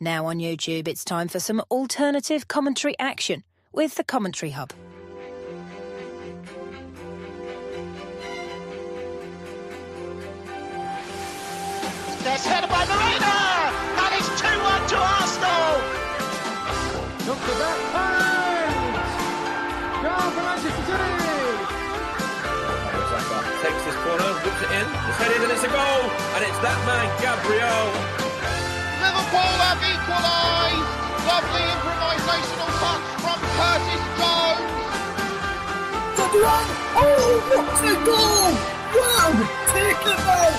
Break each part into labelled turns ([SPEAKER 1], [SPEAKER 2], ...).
[SPEAKER 1] Now on YouTube, it's time for some alternative commentary action with the Commenttary Hub.
[SPEAKER 2] There's headed by Marina, and it's 2-1 to Arsenal.
[SPEAKER 3] Look at that point! Goal for Manchester City!
[SPEAKER 4] Takes this corner, whips it in, it's headed and it's a goal, and it's that man, Gabriel.
[SPEAKER 2] Liverpool have equalised. Lovely improvisational touch from Curtis Jones.
[SPEAKER 5] Oh, what a goal! Wow, take it out!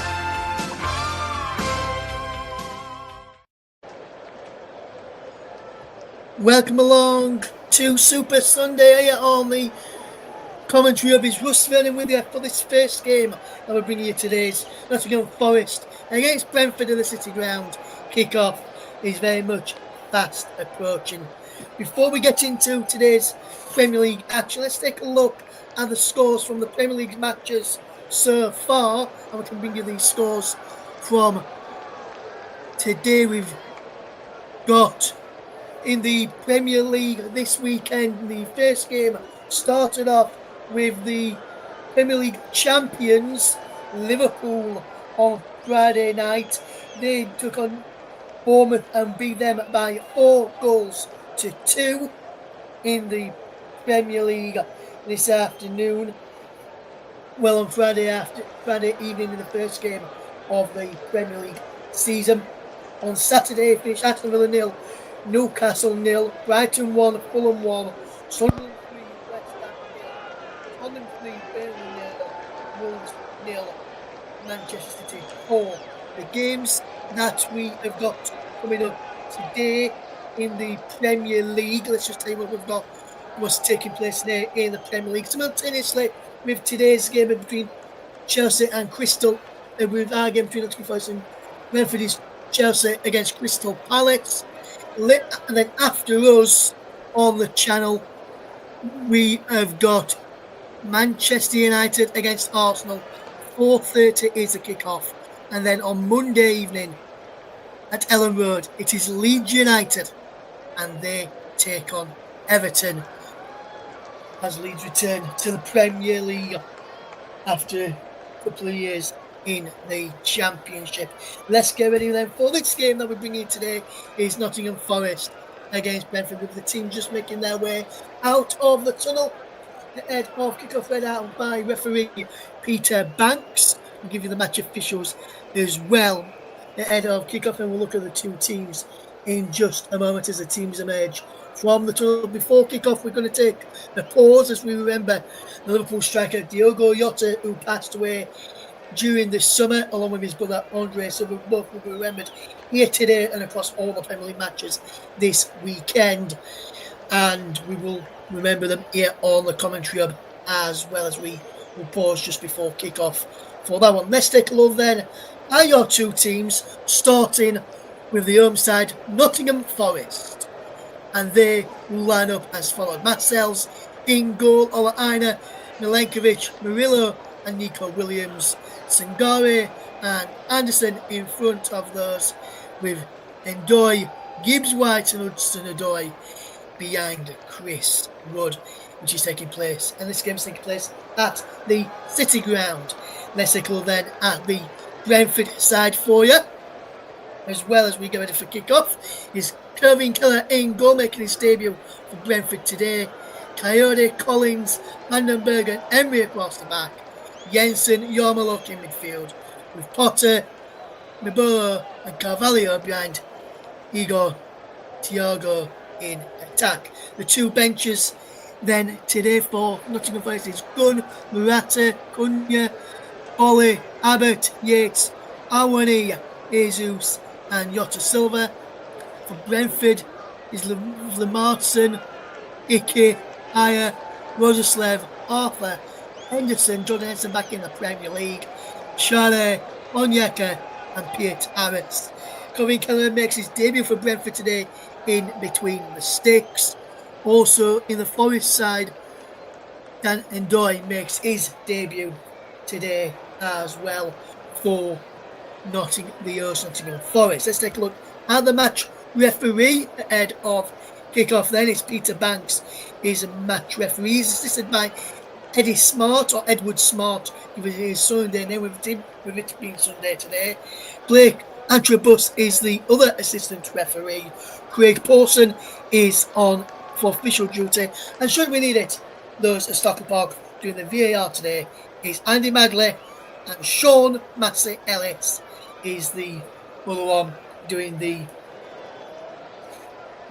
[SPEAKER 5] Welcome along to Super Sunday here on the Commentary Hub. Is Russ Vernon with you for this first game that we're bringing you today's Nottingham Forest against Brentford in the City Ground. Kick-off is very much fast approaching. Before we get into today's Premier League action, let's take a look at the scores from the Premier League matches so far, and we can bring you these scores from today. We've got in the Premier League this weekend, the first game started off with the Premier League champions Liverpool on Friday night. They took on Bournemouth and beat them by 4-2 in the Premier League this afternoon. Well, on Friday evening in the first game of the Premier League season. On Saturday, finished Aston Villa 0, Newcastle 0, Brighton 1, Fulham 1, Sunderland 3, West Ham 0, Tottenham 3, Burnley 0, Wolves 0, Manchester City 4. The games that we have got coming up today in the Premier League, let's just tell you what we've got, what's taking place there in the Premier League. Simultaneously with today's game between Chelsea and Crystal, with our game between Nottingham Forest and Brentford is Chelsea against Crystal Palace. And then after us on the channel, we have got Manchester United against Arsenal. 4:30 is the kickoff. And then on Monday evening at Ellen Road, it is Leeds United and they take on Everton as Leeds return to the Premier League after a couple of years in the Championship. Let's get ready then for this game that we're bringing today. Is Nottingham Forest against Brentford, with the team just making their way out of the tunnel. The head of kickoff read out by referee Peter Banks. We'll give you the match officials as well. The head of kickoff, and we'll look at the two teams in just a moment as the teams emerge from the tunnel. Before kickoff, we're going to take a pause as we remember the Liverpool striker Diogo Jota, who passed away during the summer, along with his brother Andre, so we both will be remembered here today and across all the Premier League matches this weekend. And we will remember them here on the Commentary Hub, as well as we will pause just before kick-off for that one. Let's take a look then at your two teams, starting with the home side, Nottingham Forest. And they will line up as followed. Matt Sells in goal, Olaina, Milenkovic, Murillo and Nico Williams, Sangare and Anderson in front of those, with Ndoye, Gibbs White and Hudson-Odoi behind Chris Wood, which is taking place. And this game is taking place at the City Ground. Let's take a look then at the Brentford side for you, as well as we get ready for kick-off. Is Kevin Keller in goal, making his debut for Brentford today. Coyote, Collins, Vandenberg and Emery across the back. Jensen, Yarmoluk in midfield, with Potter, Mibolo and Carvalho behind Igor Thiago in attack. The two benches then today for Nottingham Forest is Gunn, Murata, Cunha, Ollie, Abbott, Yates, Awani, Jesus and Jota Silva. For Brentford is Lamarson, Ike, Aya, Rosaslav, Arthur, Henderson, Jordan Henderson back in the Premier League, Shane, Onyeka and Piet Harris. Kevin Keller makes his debut for Brentford today in between the sticks. Also in the Forest side, Dan Ndoye makes his debut today as well for Nottingham Forest. Let's take a look at the match referee ahead of kick-off then is Peter Banks, is a match referee. He's assisted by Eddie Smart, or Edward Smart, if it is Sunday now, with it being Sunday today. Blake Antrobus is the other assistant referee. Craig Pawson is on for official duty, and should we need it, those at Stockley Park doing the VAR today is Andy Magley, and Sean Massey Ellis is the other one doing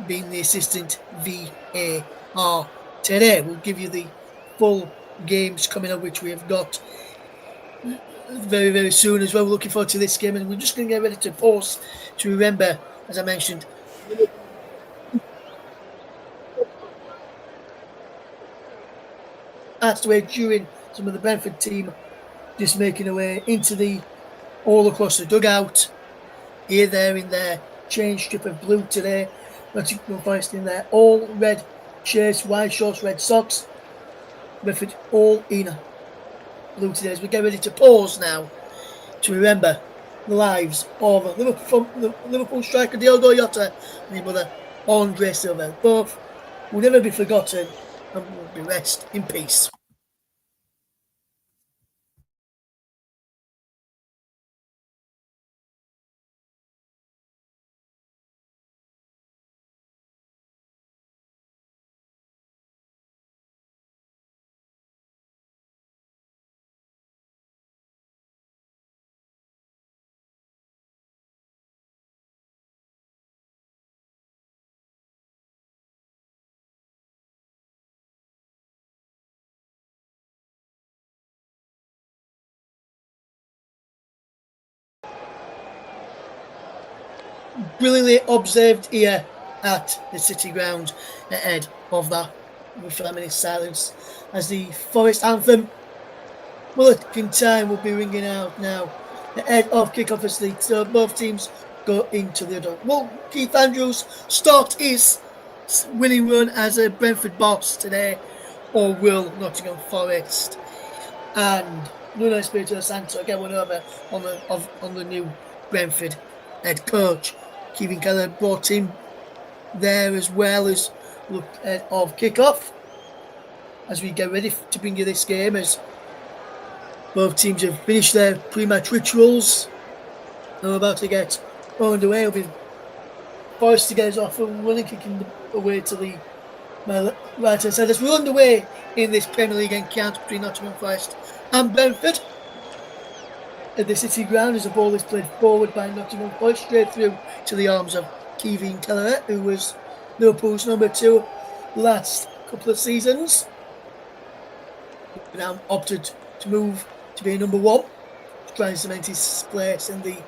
[SPEAKER 5] being the assistant VAR today. We'll give you the full games coming up, which we have got very, very soon as well. We're looking forward to this game, and we're just going to get ready to pause to remember, as I mentioned, passed away during some of the Brentford team just making their way into all across the dugout. Here, there, in their change strip of blue today. Nottingham Forest in their all red shirts, white shorts, red socks. Brentford all in blue today, as we get ready to pause now to remember the lives of the Liverpool striker Diogo Jota and his mother Andre Silva. Both will never be forgotten and will be rest in peace. Brilliantly observed here at the City Ground ahead of that with 5 minutes silence as the Forest anthem Mulligan time will be ringing out now ahead of kick-off as so both teams go into the huddle. Will Keith Andrews start his winning run as a Brentford boss today, or will Nottingham Forest and Nuno Espirito Santo get one over on the new Brentford head coach? Kevin Keller brought in there as well as look ahead of kick-off as we get ready to bring you this game, as both teams have finished their pre-match rituals and are about to get underway. It'll be Forest to get us off and running, kicking away to the right-hand side as we're underway in this Premier League encounter between Nottingham Forest and Brentford. At the City Ground, as the ball is played forward by Nottingham Forest straight through to the arms of Kevin Keller, who was Liverpool's number 2 last couple of seasons. Now opted to move to be number 1, to try and cement his place in the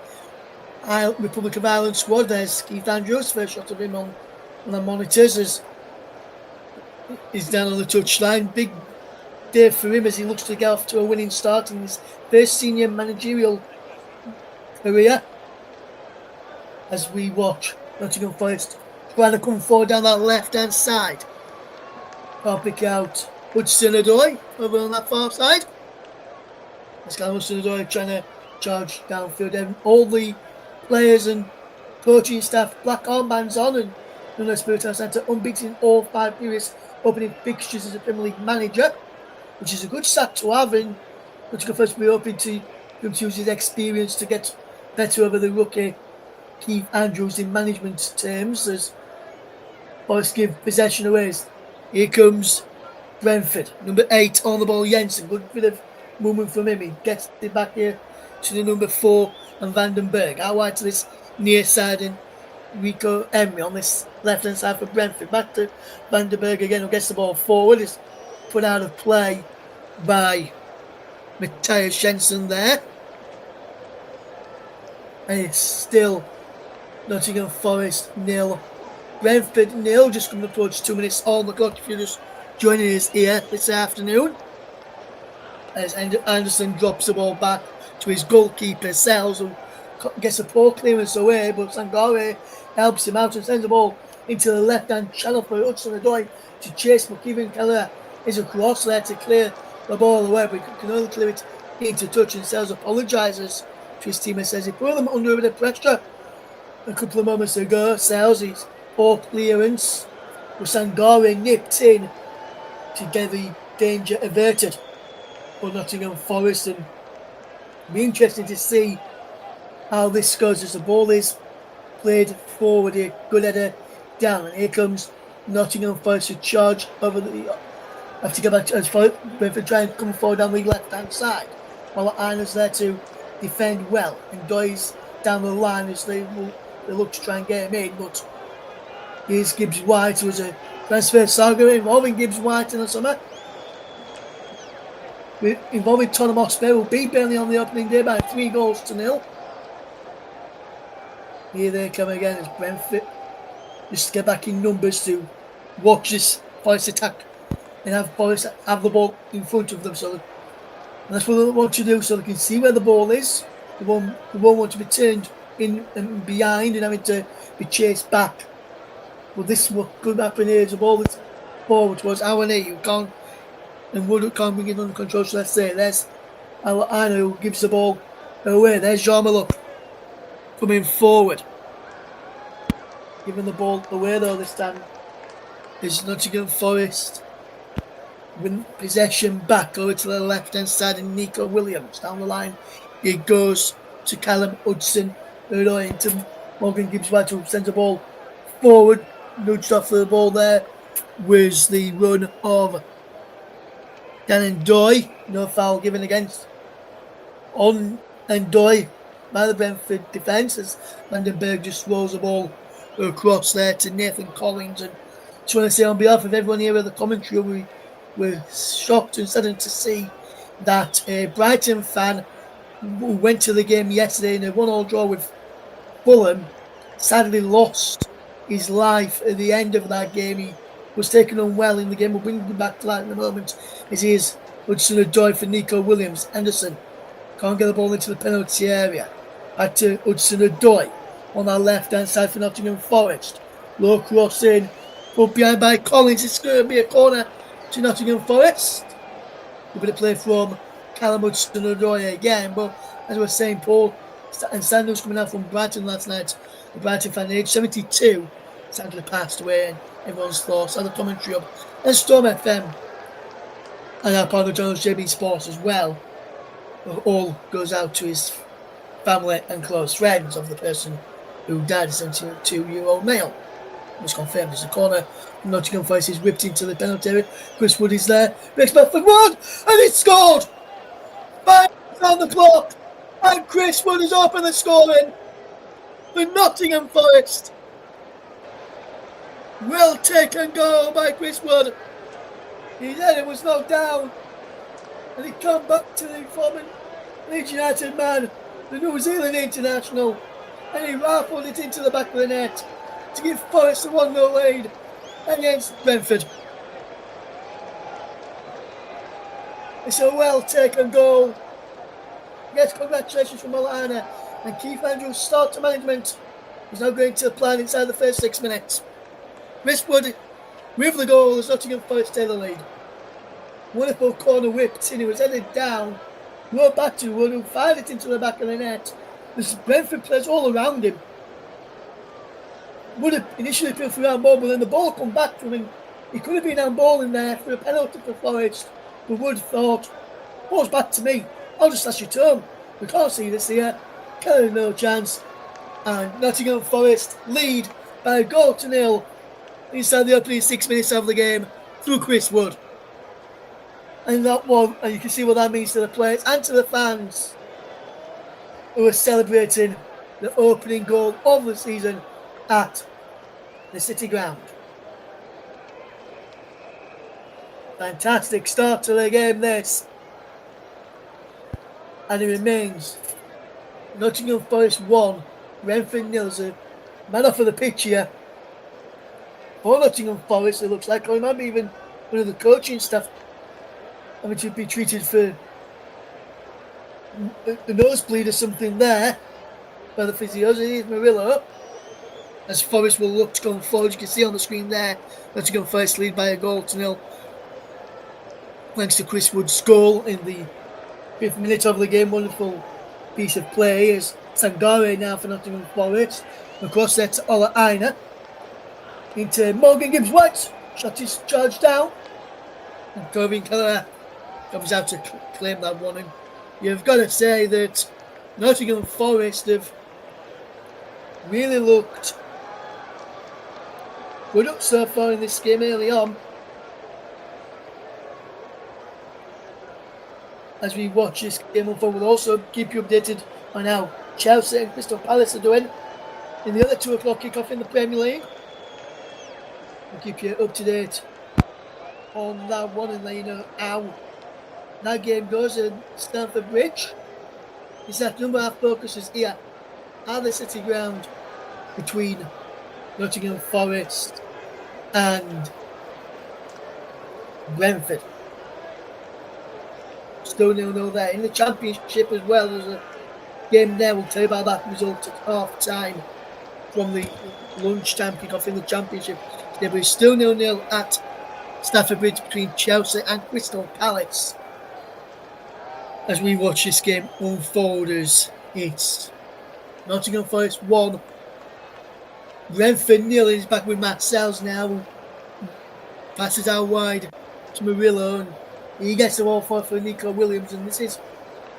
[SPEAKER 5] Republic of Ireland squad. There's Keith Andrews, first shot of him on the monitors as he's down on the touchline. Big day for him as he looks to get off to a winning start in his first senior managerial career, as we watch Nottingham Forest trying to come forward down that left hand side. I'll pick out Hudson-Odoi over on that far side. This guy Hudson-Odoi trying to charge downfield, and all the players and coaching staff black armbands on, and Nuno Espirito Santo unbeaten all 5 previous opening fixtures as a Premier League manager, which is a good stat to have, and Nottingham Forest will be hoping to use his experience to get better over the rookie Keith Andrews in management terms, as Forest give possession away. Here comes Brentford, number 8 on the ball, Jensen. Good bit of movement from him. He gets it back here to the number 4 and Vandenberg. Out wide to this near side, and Rico Emery on this left hand side for Brentford. Back to Vandenberg again, who gets the ball forward. It's put out of play by Matthias Jensen there. And it's still Nottingham Forest 0, Brentford 0. Just coming approach 2 minutes on the clock if you're just joining us here this afternoon. As Anderson drops the ball back to his goalkeeper, Sells, who gets a poor clearance away, but Sangare helps him out and sends the ball into the left-hand channel for Hudson-Odoi to chase, but Kevin Keller is across there to clear the ball away, but he can only clear it into touch, and Sells apologises to his team and says he put them under a bit of pressure a couple of moments ago. Sells poor clearance, with Sangare nipped in to get the danger averted for Nottingham Forest, and it'll be interesting to see how this goes as the ball is played forward here. Good header down, and here comes Nottingham Forest to charge over the. Have to go back as far Brentford try and come forward down the left hand side, while Arna's there to defend well, and Doy's down the line as they look to try and get him in. But here's Gibbs White, who was a transfer saga involving Gibbs White in the summer, involving Nottingham Hotspur, who beat Burnley on the opening day by 3-0. Here they come again as Brentford just get back in numbers to watch this Forest attack and have Forest have the ball in front of them. So that's what they want to do, so they can see where the ball is. They won't want to be turned in and behind and having to be chased back. But this is what could happen here. The ball is forward towards Awane, who can't and Wood can't bring it under control. So let's say there's Anna who gives the ball away. There's Jean-Malo coming forward, giving the ball away though this time is Nottingham Forest. With possession back over to the left hand side, and Nico Williams down the line. It goes to Callum Hudson, into Morgan Gibbs White, who sends the ball forward. Nudged off the ball there was the run of Dan Ndoye. No foul given against on Ndoye by the Brentford defence as Vandenberg just rolls the ball across there to Nathan Collins. And just want to say on behalf of everyone here at the commentary, we're shocked and saddened to see that a Brighton fan who went to the game yesterday in a 1-1 draw with Fulham sadly lost his life at the end of that game. He was taken unwell in the game. We'll bring him back to that in a moment as he is Hudson Odoi for Nico Williams. Anderson can't get the ball into the penalty area. Back to Hudson Odoi on that left hand side for Nottingham Forest. Low cross in, put behind by Collins. It's going to be a corner to Nottingham Forest. A bit of play from Callum Hudson-Odoi again, but as I was saying, Paul and Sanders coming out from Brighton last night. The Brighton fan, age 72, sadly passed away, and everyone's thoughts on the Commenttary Hub and Storm FM and our partner John's JB Sports as well. All goes out to his family and close friends of the person who died. A 72-year-old male. It was confirmed as a corner. Nottingham Forest is whipped into the penalty area. Chris Wood is there. Breaks back for Wood, and it's scored! 5 minutes on the clock, and Chris Wood has opened the scoring for Nottingham Forest. Well taken goal by Chris Wood. His header was knocked down, and he come back to the former Leeds United man, the New Zealand international, and he rifled it into the back of the net to give Forest a 1-0 lead against Brentford. It's a well taken goal. Yes, congratulations from Alana, and Keith Andrews' start to management is now going to plan inside the first 6 minutes. Chris Wood with the goal as Nottingham Forest take the lead. Wonderful corner whipped in, he was headed down, brought back to Wood, who fired it into the back of the net. There's Brentford players all around him. Would have initially been through on ball, but then the ball come back from him. He could have been on ball in there for a penalty for Forest, but Wood thought, ball's back to me, I'll just slash it home. We can't see this here. Kelly no chance. And Nottingham Forest lead by 1-0 inside the opening 6 minutes of the game through Chris Wood. And that one, and you can see what that means to the players and to the fans who are celebrating the opening goal of the season at the City Ground. Fantastic start to the game this. And it remains Nottingham Forest 1, Brentford 0. There's a man off of the pitch here for Nottingham Forest, it looks like, or it might be even one of the coaching staff having to be treated for the nosebleed or something there by the physios. It is Murillo. As Forest will look to go forward, you can see on the screen there, Nottingham Forest lead by 1-0. Thanks to Chris Wood's goal in the 5th minute of the game. Wonderful piece of play as Sangare now for Nottingham Forest. Across there to Ola Aina. Into Morgan Gibbs-White. Shot is charged down. And Corbin Keller comes out to claim that one. And you've got to say that Nottingham Forest have really looked good up so far in this game early on. As we watch this game unfold, we'll also keep you updated on how Chelsea and Crystal Palace are doing in the other 2 o'clock kickoff in the Premier League. We'll keep you up to date on that one and let you know how that game goes at Stamford Bridge. This afternoon, our focus is here at the City Ground between Nottingham Forest and Brentford. Still 0-0 there. In the Championship as well, there's a game there. We'll tell you about that result at half time from the lunchtime kickoff in the Championship. But it's still 0-0 at Stamford Bridge between Chelsea and Crystal Palace. As we watch this game unfold, as it's Nottingham Forest 1, Brentford 0. He's back with Matt Sells now. Passes out wide to Murillo, and he gets the ball for Nico Williams, and this is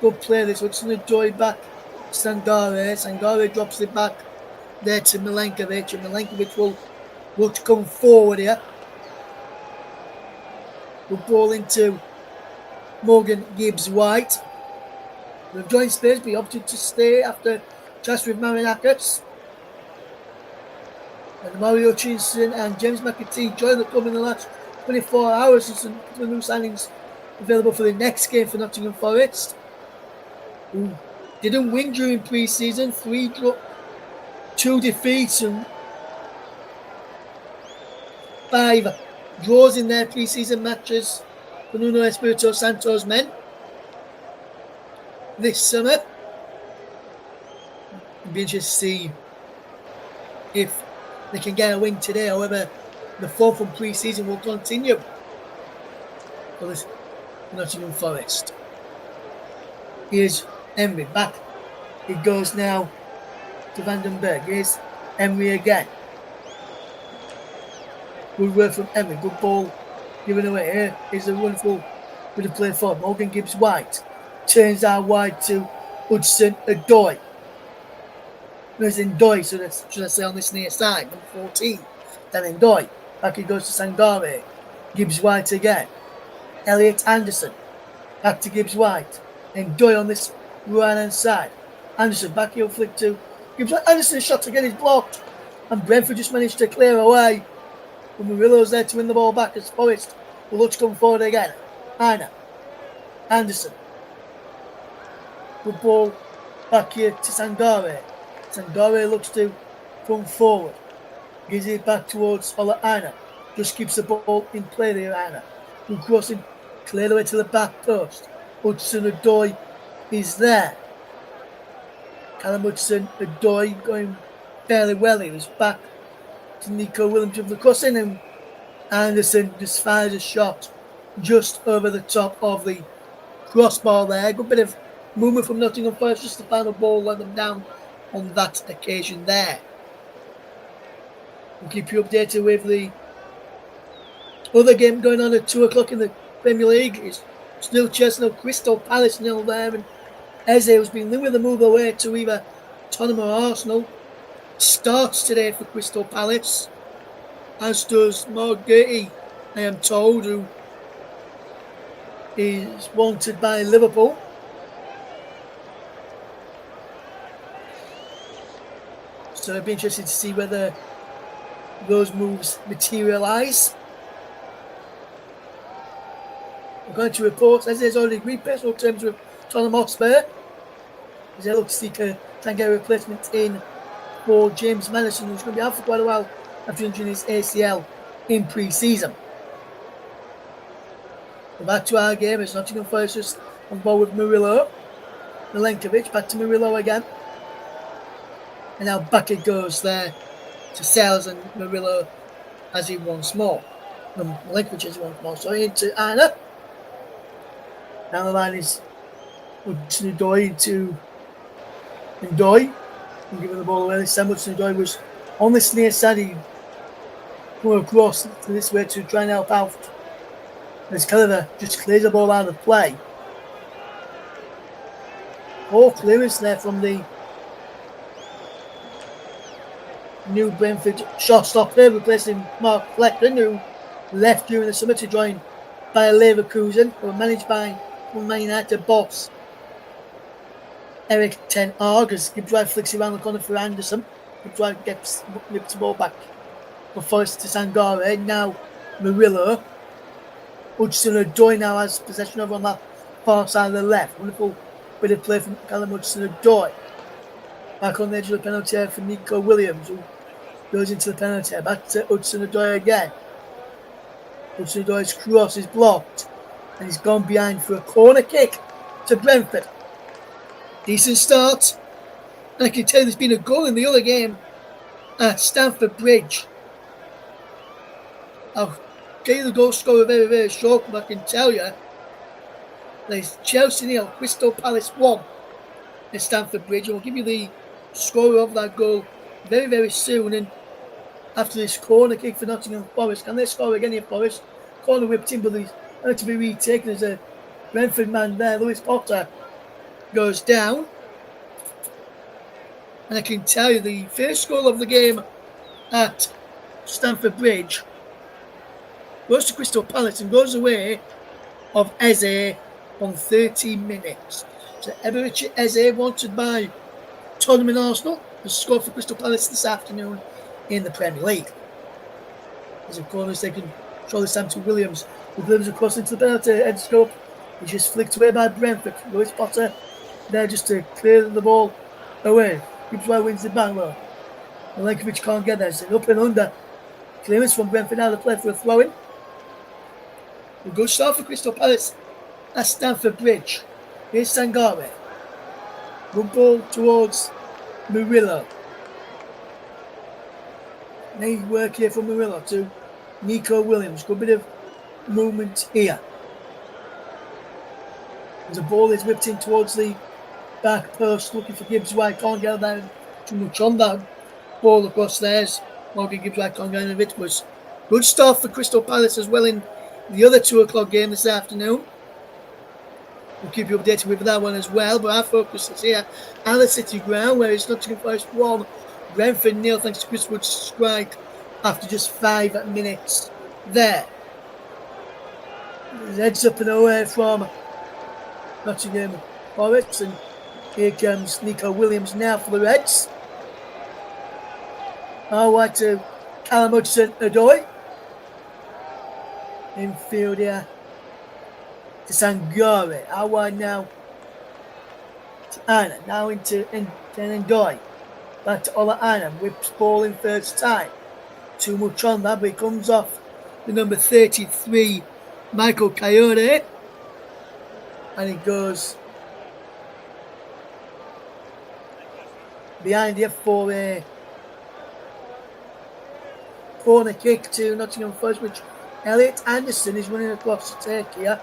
[SPEAKER 5] good play. This Hudson Odoi back to Sangare. Sangare drops it back there to Milenkovic, and Milenkovic will look to come forward here. Good ball into Morgan Gibbs-White. We've joined Spurs, but he opted to stay after chat with Marinakis. And Mario Hutchinson and James McAtee joined the club in the last 24 hours since the new signings available for the next game for Nottingham Forest, who didn't win during pre-season. 2 defeats and 5 draws in their pre-season matches for Nuno Espirito Santo's men this summer. It'll be interesting to see if they can get a win today. However, the form from pre-season will continue for this Nottingham Forest. Here's Emery back. It goes now to Vandenberg. Here's Emery again. Good work from Emery. Good ball given away. Here is a wonderful bit of play for Morgan Gibbs-White. Turns out wide to Hudson Odoi. There's Ndoi, so that's, should I say, on this near side, number 14. Then Ndoi. Back he goes to Sangare. Gibbs-White again. Elliot Anderson. Back to Gibbs-White. Ndoi on this right-hand side. Anderson back heel flick to Gibbs-White. Anderson's shot again is blocked. And Brentford just managed to clear away. But Murillo's there to win the ball back as Forest will look to come forward again. Aina. Anderson. Good ball back here to Sangare. Sangare looks to come forward. Gives it back towards Ola Aina. Just keeps the ball in play there, Aina. Good crossing, clear the way to the back post. Hudson Odoi is there. Callum Hudson Odoi going fairly well. He was back to Nico Williams with the crossing, and Anderson just fires a shot just over the top of the crossbar there. Good bit of movement from Nottingham Forest, just the final ball let them down on that occasion there. We'll keep you updated with the other game going on at 2 o'clock in the Premier League. It's still chasing up Crystal Palace 0 there, and Eze, who's been linked with a move away to either Tottenham or Arsenal, starts today for Crystal Palace, as does Morgatti, I am told, who is wanted by Liverpool. So it'd be interesting to see whether those moves materialise. We're going to report, as there's already agreed personal terms with Tottenham Hotspur, as they look to seek try and get a replacement in for James Madison, who's going to be out for quite a while after injuring his ACL in pre-season. We're back to our game. It's Nottingham Forest just on board with Murillo. Milenkovic back to Murillo again. And now back it goes there to Sells, and Murillo has it once more. Milenkovic has it once more. So into Aina. Down the line is Hudson Odoi into Ndoi. and giving the ball away. This time Hudson-Odoi was on this near side. He come across to this way to try and help out. As Kelleher just clears the ball out of play. Poor clearance there from the new Brentford shortstopper, replacing Mark Fleckton, who left during the summer to join Bayer Leverkusen, who were managed by Man United boss Eric Ten Hag, as Gibbs White flicks around the corner for Anderson. Gibbs White gets the ball back for Forest to Sangare. Now Murillo. Hudson-Odoi now has possession over on that far side of the left. Wonderful bit of play from Callum Hudson-Odoi. Back on the edge of the penalty area for Nico Williams, who goes into the penalty area. Back to Hudson-Odoi again. Hudson-Odoi's cross is blocked, and he's gone behind for a corner kick to Brentford. Decent start, and I can tell you there's been a goal in the other game at Stamford Bridge. I'll get you the goal scorer very, very short, but I can tell you there's Chelsea 0, Crystal Palace 1 at Stamford Bridge. I'll give you the scorer of that goal very, very soon. And after this corner kick for Nottingham Forest, can they score again here, Forest? Corner whipped in, but he's going to be retaken as a Brentford man there. Lewis Potter goes down. And I can tell you the first goal of the game at Stamford Bridge goes to Crystal Palace and goes away of Eze on 13 minutes. So Eberechi Eze, wanted by Tottenham and Arsenal, has scored for Crystal Palace this afternoon in the Premier League. As a corner is taken, throw this time to Williams, who delivers across into the penalty head scope. He's just flicked away by Brentford. Lewis Potter there just to clear the ball away. Gibbs White wins the battle. Milenkovic can't get there. It's an up and under. Clearance from Brentford now to play for a throw-in. A good start for Crystal Palace at Stamford Bridge. Here's Sangare. Good ball towards Murillo. Nice work here from Murillo to Nico Williams. Good bit of movement here. As the ball is whipped in towards the back post, looking for Gibbs White. Can't get down too much on that ball across there. Morgan Gibbs White can't get in of it. Was good start for Crystal Palace as well in the other 2 o'clock game this afternoon. We'll keep you updated with that one as well, but our focus is here at the City Ground, where it's Nottingham Forest 1, Brentford 0, thanks to Chris Wood's strike after just 5 minutes there. Heads up and away from Nottingham Forest, and here comes Nico Williams now for the Reds. Wide to Callum Hudson-Odoi. Infield here to Sangare. Out wide now to Aina. Now into Ndoi. Back to Ola Aina. Whips ball in first time. Too much on that, but he comes off the number 33, Michael Coyote. And he goes behind here for a corner kick to Nottingham Forest, which Elliot Anderson is running across the take here.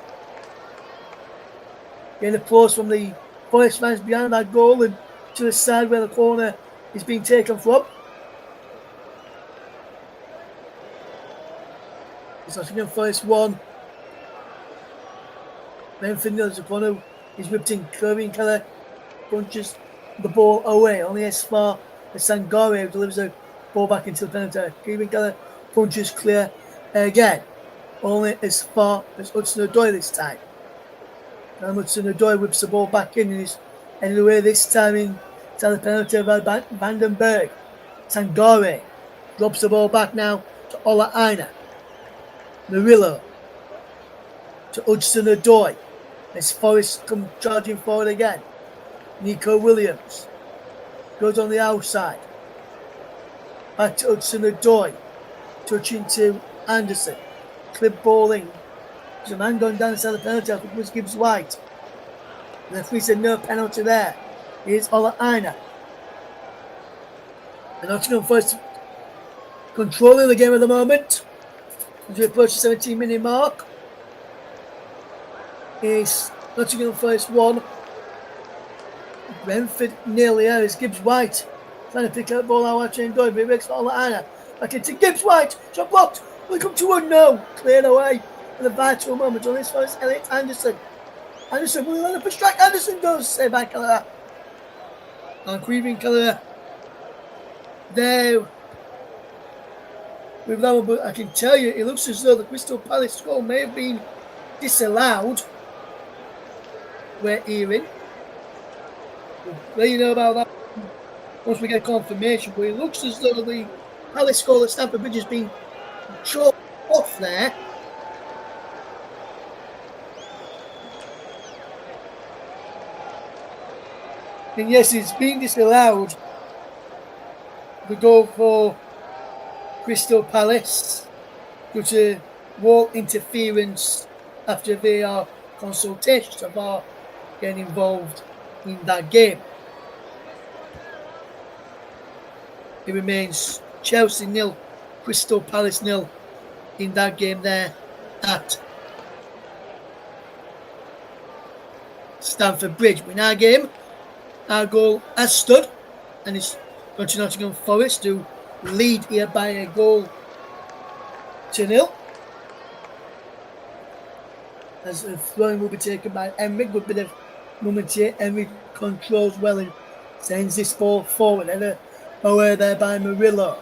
[SPEAKER 5] Getting applause from the Forest fans behind that goal and to the side where the corner is being taken from. It's Nottingham Forest 1. Brentford 0. The corner is whipped in. Kirby and Keller punches the ball away. Only as far as Sangare delivers the ball back into the penalty. Kirby and Keller punches clear again. Only as far as Hudson-Odoi this time. Now Hudson-Odoi whips the ball back in and is headed away this time inside the penalty by Vandenberg. Sangare drops the ball back now to Ola Aina. Murillo to Hudson-Odoi. As Forest come charging forward again. Nico Williams goes on the outside. Back to Hudson-Odoi. Touching to Anderson. Clip ball in. There's a man going down inside the penalty. I think it was Gibbs White. The referee said no penalty there. Here's Ola Aina. And Nottingham Forest controlling the game at the moment. As we approach the 17-minute mark. Is Nottingham Forest 1. Brentford 0 here. Is Gibbs White trying to pick up the ball out to Doyle, but it makes all that Anna. Back into Gibbs White, shot blocked. We come to 1-0, cleared away in a vital moment on this first. Elliot Anderson. Anderson will line up a strike. Anderson does, saved by Calera. And Queeving Calera there with that one, but I can tell you, it looks as though the Crystal Palace goal may have been disallowed. We're hearing. We'll let you know about that once we get confirmation, but it looks as though the Palace goal at Stamford Bridge has been chalked off there. And yes, it's been disallowed. The goal for Crystal Palace due to wall interference after VAR consultations of VAR getting involved in that game. It remains Chelsea 0, Crystal Palace 0 in that game there at Stamford Bridge. In our game, our goal has stood, and it's gone to Nottingham Forest to lead here by a goal to 0. As the throwing will be taken by Emery. Good bit of moment here. Emery controls well and sends this ball forward. And away there by Murillo.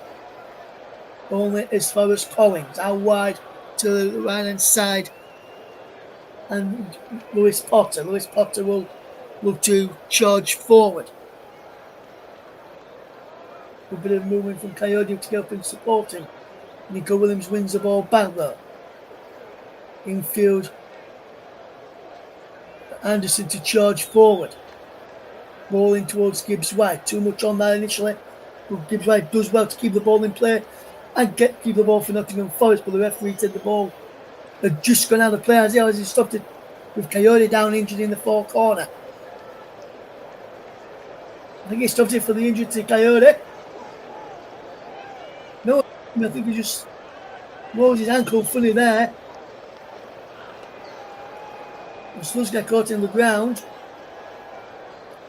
[SPEAKER 5] Only as far as Collins. Out wide to the right hand side. And Lewis Potter. Lewis Potter will look to charge forward. A bit of movement from Coyote to help him support him. Nico Williams wins the ball back though. Infield. Anderson to charge forward. Rolling towards Gibbs White. Too much on that initially. But Gibbs White does well to keep the ball in play and keep the ball for Nottingham Forest. But the referee said the ball had just gone out of play as he stopped it with Coyote down injured in the far corner. I think he stopped it for the injury to Coyote. No, I think he just rolls his ankle funny there. And Slugs get caught in the ground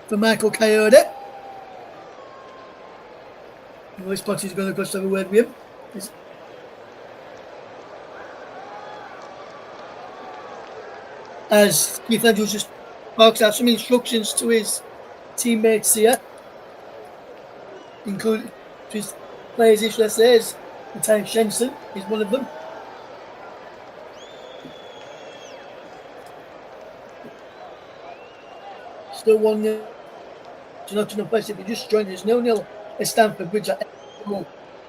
[SPEAKER 5] for Michael Coyote. Lewis Potter is going to go to have a word with him. As Keith Andrews just barks out some instructions to his teammates here, including to his players, let's say, as Lieutenant Shenson is one of them. Still 1-0 to Nottingham Forest. If you just joined us, 0-0 at Stamford Bridge.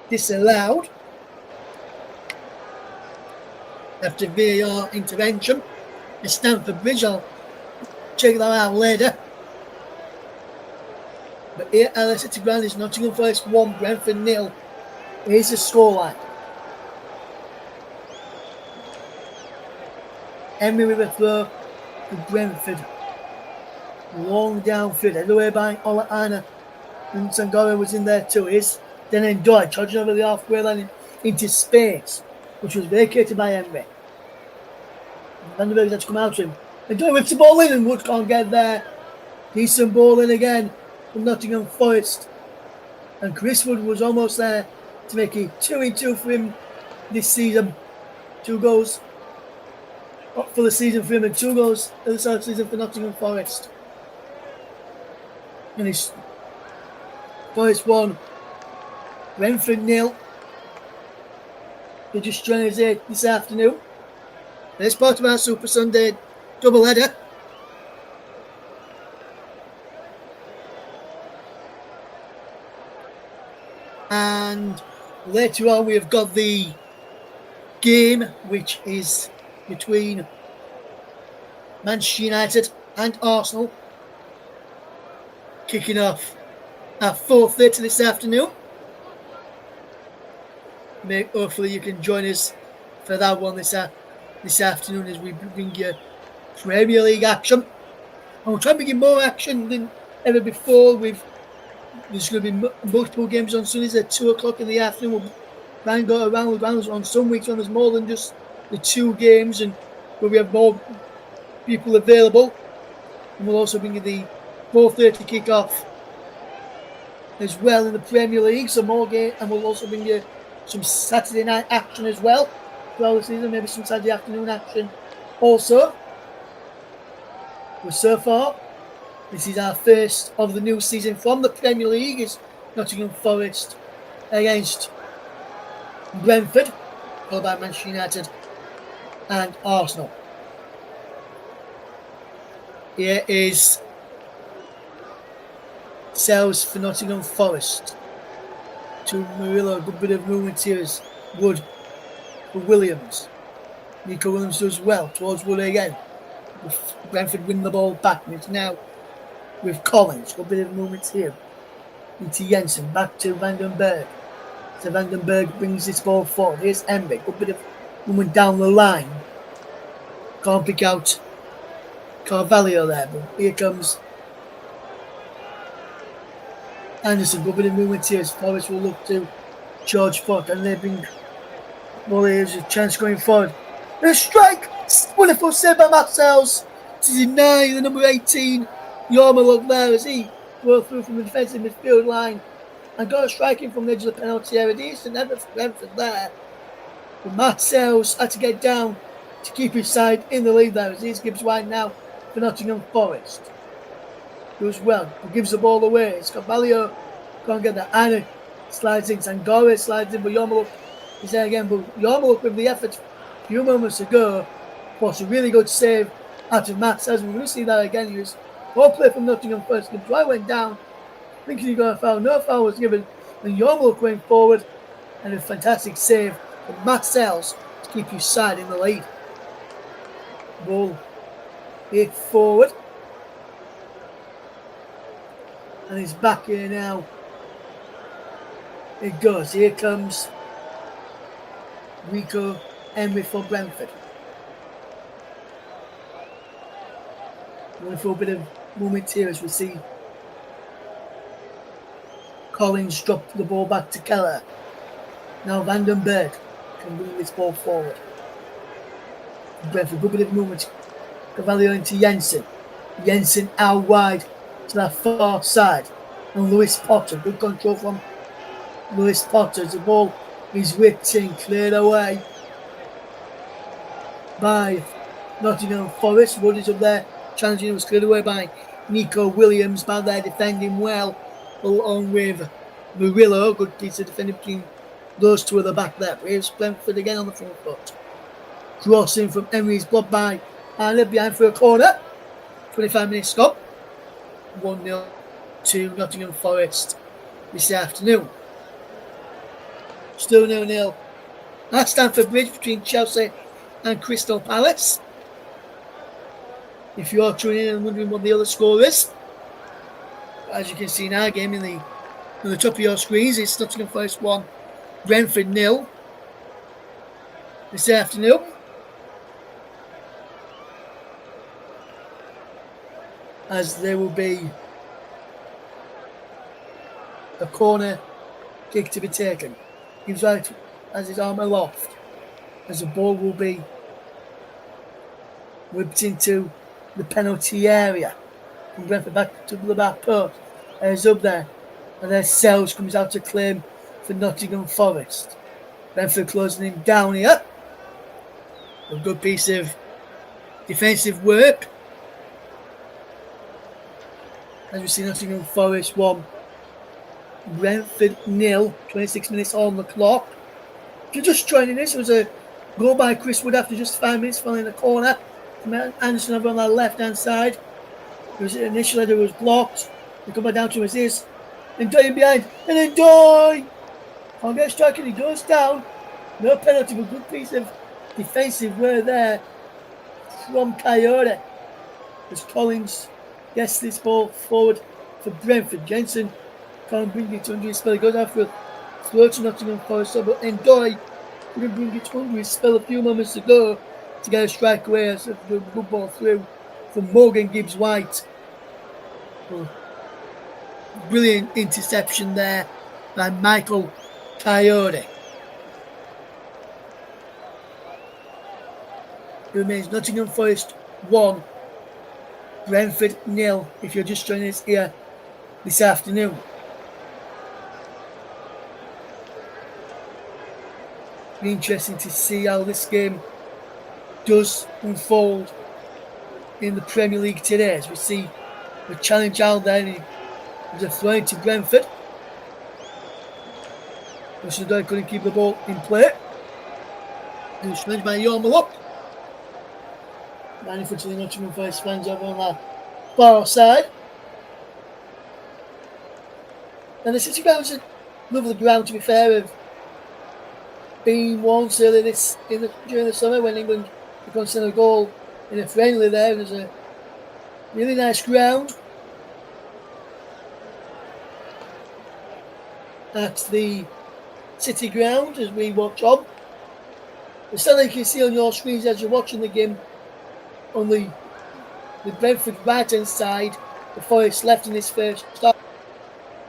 [SPEAKER 5] Disallowed after VAR intervention at Stamford Bridge. I'll check that out later. But here at the City Ground is Nottingham Forest 1, Brentford 0. Here's the scoreline. Emery with a throw to Brentford. Long downfield, headed away by Ola and Sangora was in there too. Then Endoy charging over the halfway line into space, which was vacated by Emery. Vandenberg had to come out to him. Endoy whips the ball in and Wood can't get there. Decent ball in again from Nottingham Forest. And Chris Wood was almost there to make it 2-2 for him this season. 2 goals for the season for him and 2 goals for the start of the season for Nottingham Forest. And it's Forest 1, Brentford 0. They're just joining us here this afternoon. It's part of our Super Sunday double header. And later on we have got the game which is between Manchester United and Arsenal, kicking off at 4:30 this afternoon. Hopefully you can join us for that one this afternoon as we bring you Premier League action. And we'll try and bring you more action than ever before. There's going to be multiple games on Sundays at 2 o'clock in the afternoon. We'll try and go around the grounds on some weeks when there's more than just the 2 games and where we have more people available. And we'll also bring you the 4:30 kick-off as well in the Premier League. Some more game, and we'll also bring you some Saturday night action as well throughout the season. Maybe some Saturday afternoon action also. But so far, this is our first of the new season from the Premier League. It's Nottingham Forest against Brentford, followed by Manchester United and Arsenal. Here is sales for Nottingham Forest to Murillo. Good bit of movement here as Wood for Williams. Nico Williams does well towards Wood again. Brentford win the ball back, and it's now with Collins. Good bit of movement here into Jensen, back to Vandenberg. So Vandenberg brings this ball forward. Here's Embe. Good bit of movement down the line. Can't pick out Carvalho there, but here comes Anderson. Good bit of movement here as Forest will look to George Ford, and they bring, well, there's a chance going forward. A strike! Wonderful save by Marcel's to deny the number 18. Yorma look there as he broke through from the defensive midfield line and got a striking from the edge of the penalty area. Decent effort for Brentford there. But Marcel's had to get down to keep his side in the lead there as he's Gibbs wide now for Nottingham Forest. Does well, he gives the ball away. It's got Balio, can't get that. Anna slides in, Sangore slides in, but Yormaluk is there again. But Yormaluk with the effort a few moments ago was a really good save out of Matt Says. We're going to see that again. He was well played from Nottingham Forest. Gibbs White went down, thinking he got a foul. No foul was given, and Yormaluk went forward, and a fantastic save from Matt Sells to keep his side in the lead. Ball hit forward. And he's back here now. It goes. Here comes Rico Emery for Brentford. Going for a bit of movement here as we see Collins drop the ball back to Keller. Now Vandenberg can bring this ball forward. Brentford, good bit of movement. Carvalho into Jensen. Jensen out wide to that far side. And Lewis Potter, good control from Lewis Potter. The ball is whipped in, cleared away by Nottingham Forest. Wood is up there challenging. It was cleared away by Nico Williams. Back there defending well along with Murillo. Good piece of defending between those two at the back there. But here's Brentford again on the front foot. Crossing from Emery's blocked by Arnold behind for a corner. 25 minutes stop. 1-0 to Nottingham Forest this afternoon. Still 0-0 at Stamford Bridge between Chelsea and Crystal Palace. If you are tuning in and wondering what the other score is, as you can see in our game on the top of your screens, it's Nottingham Forest 1, Brentford 0 this afternoon. As there will be a corner kick to be taken. Gives out as his arm aloft, as the ball will be whipped into the penalty area. From Brentford back to the back post. There's up there. And there's Sells comes out to claim for Nottingham Forest. Brentford closing him down here. A good piece of defensive work. As we see Nottingham Forest 1, Brentford 0, 26 minutes on the clock. If you're just joining us, it was a goal by Chris Wood after just 5 minutes following the corner from Anderson over on that left hand side. It was initial header was blocked. They come back down to his ears. And Doyle behind. And then Doyle can't get striking. He goes down. No penalty, but good piece of defensive work there from Coyote. As Collins gets this ball forward for Brentford. Jensen can't bring it under his spell. He goes out for a throw to Nottingham Forest. But Ndoye couldn't bring it under his spell a few moments ago to get a strike away as the good ball through from Morgan Gibbs White. Brilliant interception there by Michael Coyote. It remains Nottingham Forest 1, Brentford 0. If you're just joining us here this afternoon. Be interesting to see how this game does unfold in the Premier League today, as we see the challenge out there. There's a throw to Brentford. Russell couldn't keep the ball in play. It was challenged by Yormaluk. And unfortunately, Nottingham Forest fans over on that far side. And the City ground is a lovely ground, to be fair. Of being once early during the summer when England conceded a goal in a friendly there. There's a really nice ground at the City ground as we watch on. The stand you can see on your screens as you're watching the game on the Brentford right hand side, the Forest left in this first start.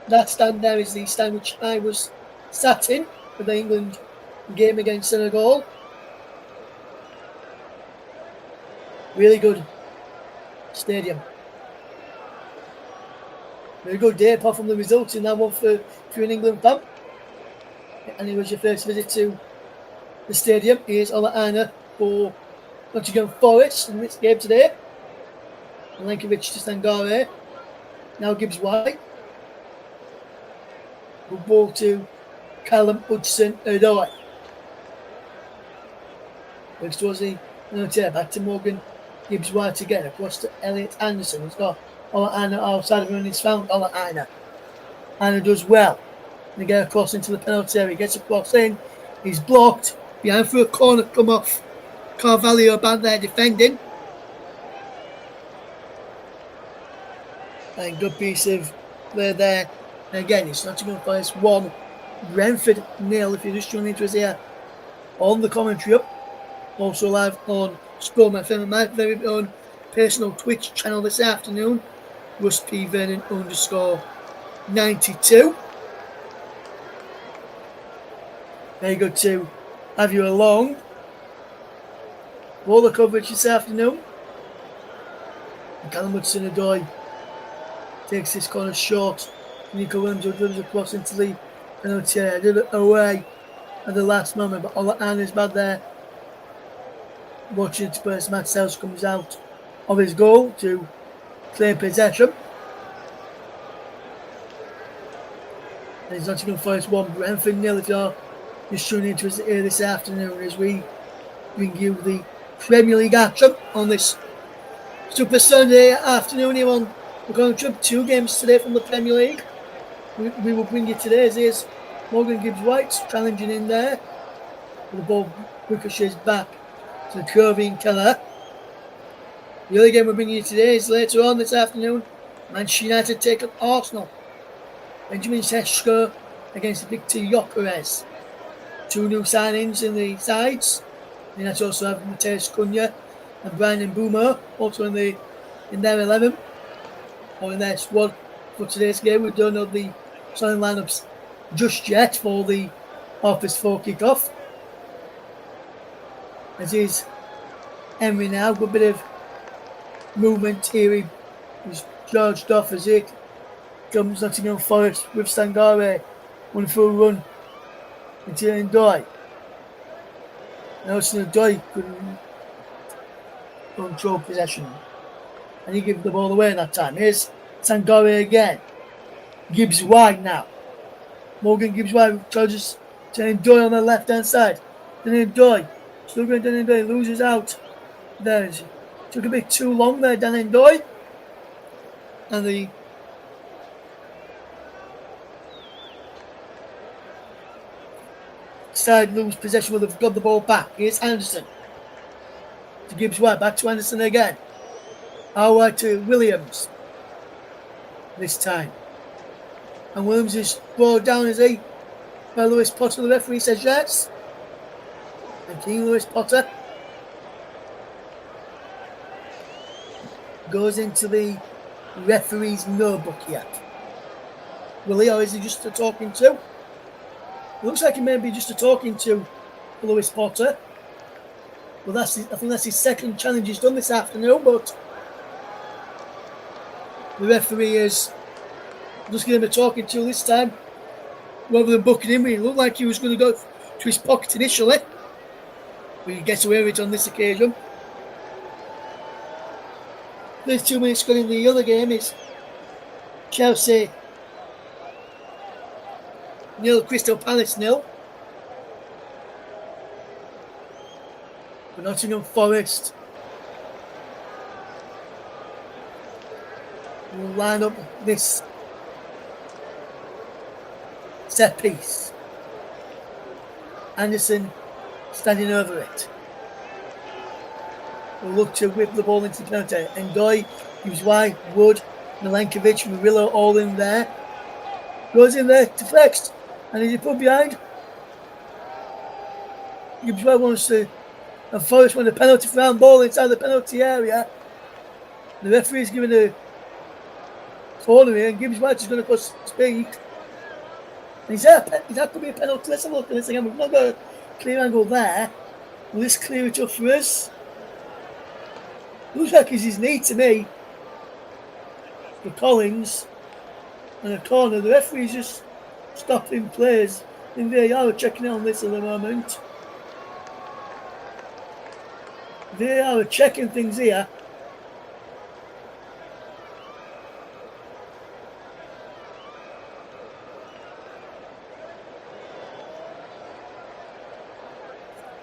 [SPEAKER 5] That stand there is the stand which I was sat in for the England game against Senegal. Really good stadium. Very good day apart from the results in that one for an England fan. And it was your first visit to the stadium. Here's Ola Aina for Nottingham Forest in this game today. Milenkovic to Sangare. Now Gibbs White. Good ball to Callum Hudson-Odoi. Works towards the Nottm. Back to Morgan Gibbs White again. Across to Elliot Anderson. He's got Ola Aina outside of him and he's found Ola Aina. Aina does well. They get across into the penalty area. He gets across in. He's blocked. Behind for a corner come off. Carvalho back there defending. And good piece of play there. And again, it's Nottingham Forest 1, Brentford 0. If you're just tuning into us here on the Commentary Hub, also live on Score My Film, my very own personal Twitch channel this afternoon, Russ P. Vernon _92. Very good to have you along. All the coverage this afternoon. And Callum Hudson-Odoi takes this corner short. Nico Williams drives across into the penalty area. Did it away at the last moment, but Ola Aina's bad there. Watching it first, Matt Sells comes out of his goal to claim possession. And it's Nottingham Forest 1, Brentford 0. If you're just tuning into us here this afternoon as we bring you the Premier League action on this Super Sunday afternoon here on the Commentary Hub. 2 games today from the Premier League. We will bring you today. Here's Morgan Gibbs White challenging in there. The ball ricochets back to Curvin Keller. The other game we're bringing you today is later on this afternoon. Manchester United take up Arsenal. Benjamin Sesko against Victor Gyökeres. 2 new signings in the sides. United also have Mateus Cunha and Brian Mbeumo also in their 11 or in their squad for today's game. We don't know the starting lineups just yet for the 4:30 kickoff. As is Emery now, good bit of movement here. He's charged off as it comes Nottingham Forest with Sangare. Wonderful run into Ndoi. Now Ndoi couldn't control possession. And he gave the ball away that time. Here's Sangare again. Gibbs White now. Morgan Gibbs White charges to Ndoi on the left hand side. Then Ndoi. Still going down Ndoi. Loses out. There. Took a bit too long there, Dan Ndoi. And the side lose possession will have got the ball back. Here's Anderson. To Gibbs White. Back to Anderson again. Howard to Williams. This time. And Williams is brought down, is he? By Lewis Potter. The referee says yes. And King Lewis Potter goes into the referee's no book yet. Will he, or is he just a talking to? It looks like he may be just a talking to Lewis Potter. Well, I think that's his second challenge he's done this afternoon, but the referee is just giving him a talking to this time rather than booking him. It looked like he was going to go to his pocket initially, but he gets away with it on this occasion. There's 2 minutes gone in the other game. It's Chelsea 0, Crystal Palace 0. For Nottingham Forest will line up this set piece. Anderson standing over it. Will look to whip the ball into the penalty. Endoy gives wide. Wood, Milenkovic, Murillo all in there. Goes in there, deflects, and is he put behind? Gibbs wants to, and Forest won a penalty for handball inside the penalty area. The referee's giving a corner here, and Gibbs White is going to put speed. And is that could be a penalty? Let's have a look at this again. We've not got a clear angle there. Will this clear it up for us? Looks like it's his knee to me. For Collins. And a corner. The referee's just stopping plays. In VAR, checking on this at the moment. VAR are checking things here.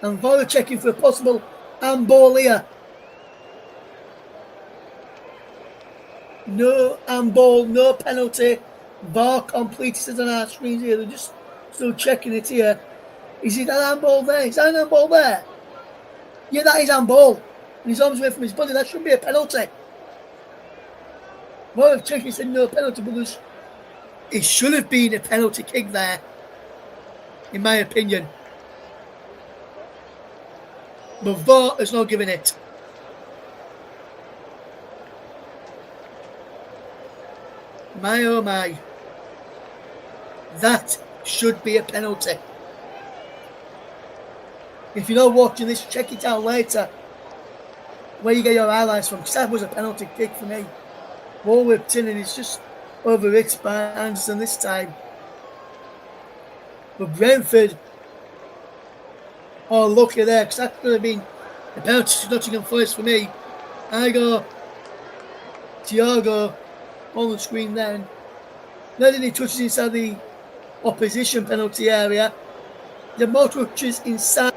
[SPEAKER 5] And VAR checking for a possible handball here. No handball, no penalty. VAR completed on our screens here. They're just still checking it here. Is it an handball there? Is that an handball there? Yeah, that is handball. And his arms away from his body. That should be a penalty. VAR checking said no penalty, but it should have been a penalty kick there, in my opinion. But VAR has not given it. My oh my. That should be a penalty. If you're not watching this, check it out later. Where you get your highlights from. Because that was a penalty kick for me. Ball whipped in and it's just overhit by Anderson this time. But Brentford are lucky there, because that could have been a penalty to Nottingham Forest for me. I go Thiago on the screen then. Then he touches inside the opposition penalty area. The more touches inside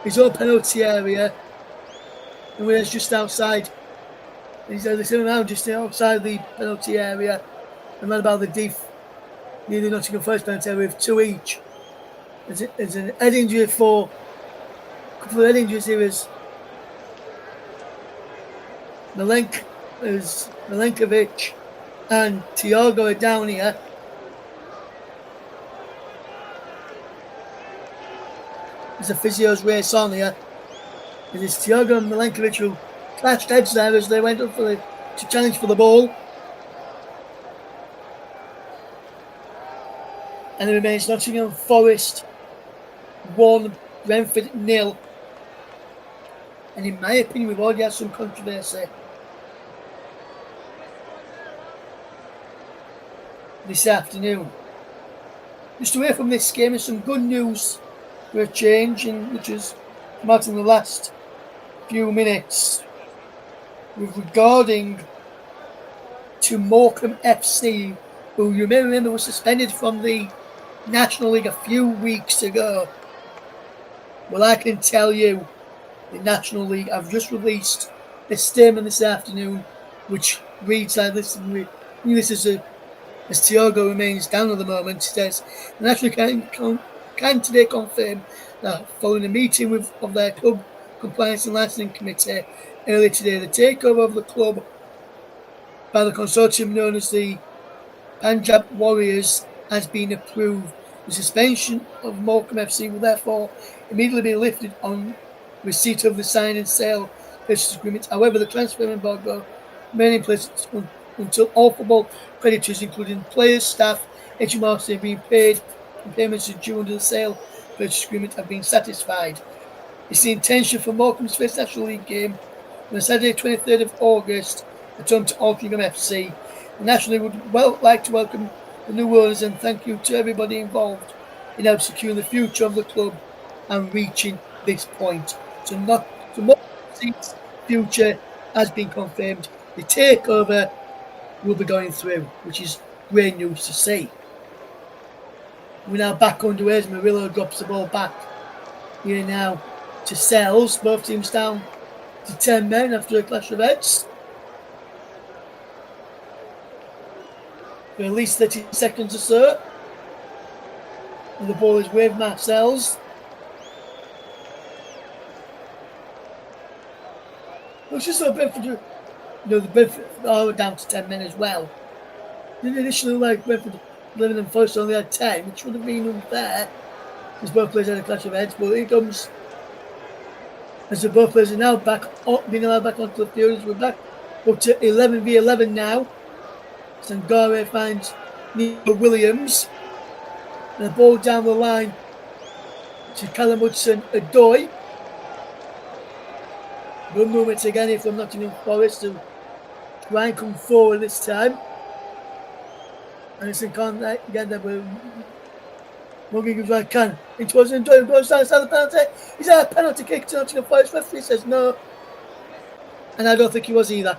[SPEAKER 5] his own penalty area. And we're just outside. He's sitting around just outside the penalty area. And right about the deep near the Nottingham Forest penalty area with 2 each. There's an head injury for a couple of head injuries here is Milenkovic and Thiago are down here. There's a physio's race on here. There's Thiago and Milenkovic who clashed heads there as they went up to challenge for the ball. And it remains Nottingham Forest 1, Brentford 0. And in my opinion, we've already had some controversy this afternoon. Just away from this game, is some good news for a change, which has come out in the last few minutes regarding to Morecambe FC, who you may remember was suspended from the National League a few weeks ago. Well, I can tell you, the National League have just released a statement this afternoon, which reads like this. As Thiago remains down at the moment, it says the National can today confirm that following a meeting of their club compliance and licensing committee earlier today, the takeover of the club by the consortium known as the Punjab Warriors has been approved. The suspension of Morecambe FC will therefore immediately be lifted on receipt of the sign and sale purchase agreement. However, the transfer embargo remains in place until all football creditors, including players, staff, HMRC, have been paid and payments due under the sale purchase agreement have been satisfied. It's the intention for Morecambe's first National League game on Saturday 23rd of August at home to Nottingham FC. The National League would like to welcome the new owners and thank you to everybody involved. in help securing the future of the club and reaching this point. So Morecambe's future has been confirmed. The takeover will be going through, which is great news to see. We're now back underway as Murillo drops the ball back here now to Sells. Both teams down to 10 men after a clash of heads. For at least 30 seconds or so. And the ball is with Matt Sells. It's just so Brentford, the Brentford are down to 10 men as well. In addition, like Brentford, Nottingham Forest only had 10, which would have been unfair, because both players had a clash of heads. But here comes, as the both players are now back, being allowed back onto the field, as we're back up to 11v11 now. Sangare finds Nico Williams. And the ball down the line to Callum Hudson-Odoi. Good movement again here from Nottingham Forest to try and come forward this time. And it's in contact again that we're Morgan gives right can. It wasn't Odoi, goes down the penalty. Is that a penalty kick to Nottingham Forest? Referee says no. And I don't think he was either.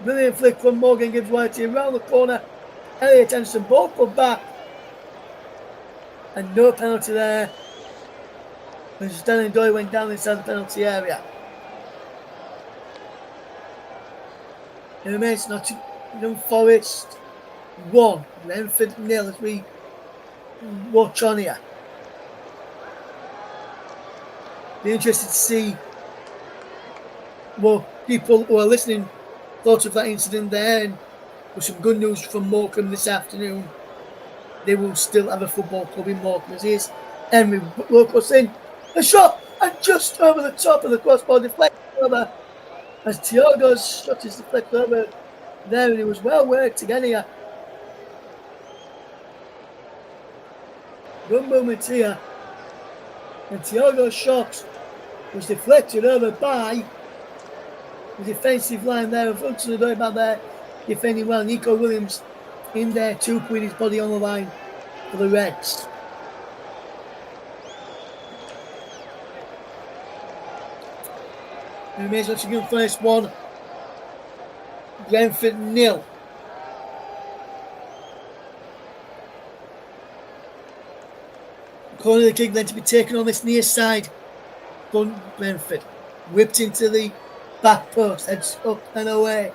[SPEAKER 5] Brilliant flick from Morgan Gibbs White here round the corner. Elliot Anderson ball put back. And no penalty there. As Stanley Doyle went down inside the penalty area. It remains Nottingham Forest 1, Brentford 0 as we watch on here. Be interested to see what people who are listening thought of that incident there, and with some good news from Morecambe this afternoon. They will still have a football club in Morecambe. As is Henry Locos in a shot and just over the top of the crossbar, deflected over as Thiago's shot is deflected over there, and it was well worked again here. Good moment here, and Thiago's shot was deflected over by the defensive line there, in front of the door back there, defending well. Nico Williams in there too, putting his body on the line for the Reds. It remains Nottingham Forest 1, Brentford 0. Corner of the kick then to be taken on this near side. Brentford whipped into the back post, heads up and away.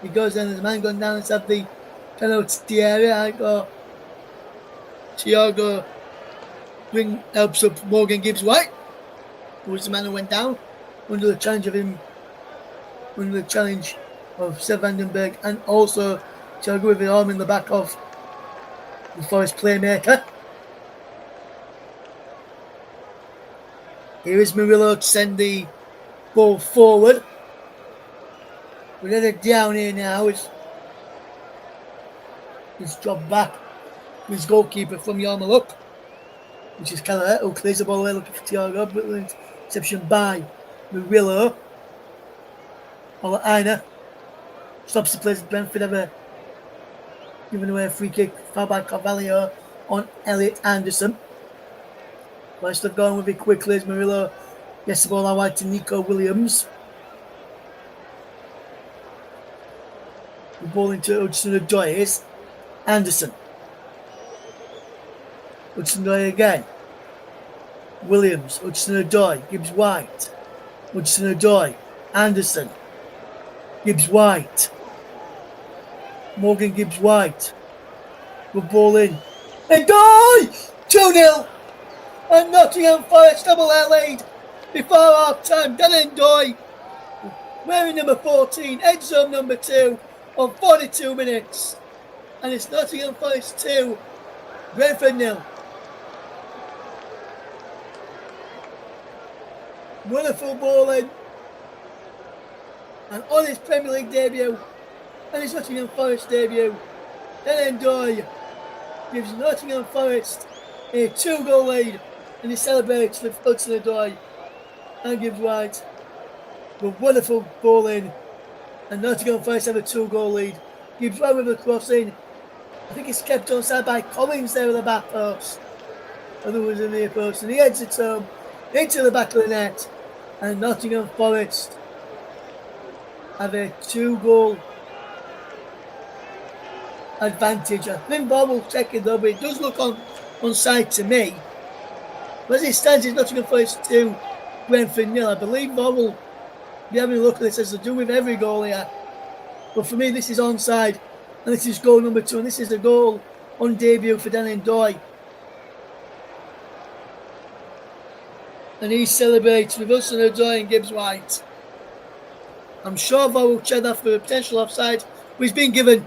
[SPEAKER 5] He goes down, there's a man going down inside the penalty area. I go Thiago helps up Morgan Gibbs White, who was the man who went down under the challenge of Seb Vandenberg, and also Thiago with the arm in the back of the Forest playmaker. Here is Murillo to send the ball forward. We're headed down here now. It's dropped back to his goalkeeper from Yarmalook, which is Keller, who clears the ball away looking for Thiago. Brilliant interception by Murillo. Ola Aina stops the players of Brentford, ever giving away a free kick, foul by Carvalho on Elliot Anderson. Leicester going with it quickly as Murillo gets the ball out wide to Nico Williams. The ball into Hudson-Odoi. Here's Anderson. Hudson-Odoi again. Williams, Hudson-Odoi, Gibbs White. Hudson-Odoi, Anderson. Gibbs White. Morgan Gibbs White. Good ball in. And Odoi! 2-0! And Nottingham Forest double their lead before half time. Dan Odoi wearing number 14, edge zone number 2 on 42 minutes. And it's Nottingham Forest 2, Brentford 0. Wonderful ball in. And on his Premier League debut, and his Nottingham Forest debut, Dan Odoi gives Nottingham Forest a 2-goal lead, and he celebrates with Hudson-Odoi and Gibbs White. With wonderful ball in, and Nottingham Forest have a 2-goal lead. Gibbs White with a cross in, I think it's kept onside by Collins there at the back post. And there was a near post, and he heads it home into the back of the net. And Nottingham Forest have a 2-goal advantage. I think Bob will check it though, but it does look on side to me. But as it stands, it's Nottingham Forest 2, Brentford 0. I believe Bob will be having a look at this as they do with every goal here. But for me, this is onside, and this is goal number 2, and this is a goal on debut for Danny Doy. And he celebrates with us and O'Doy and Gibbs White. I'm sure Bob will check that for a potential offside, but he's been given.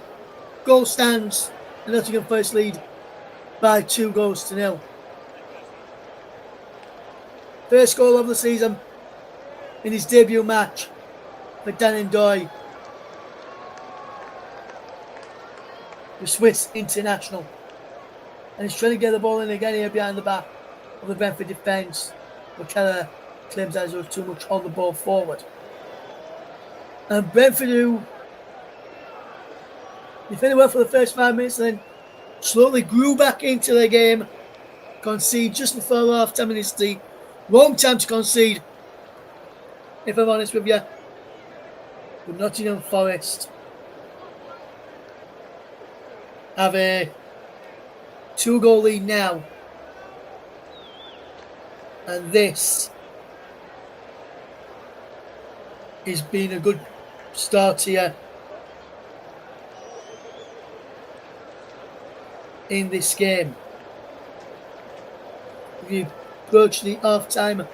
[SPEAKER 5] Goal stands, and Nottingham Forest lead by 2-0. First goal of the season in his debut match for Dan Doy, the Swiss international. And he's trying to get the ball in again here behind the back of the Brentford defence. But Keller claims that there was too much on the ball forward. And Brentford, who defended well for the first 5 minutes, and then slowly grew back into the game, concede just before half time, and it's the wrong time to concede, if I'm honest with you. But Nottingham Forest have a 2-goal lead now. And this has been a good start here in this game. We approach the half-time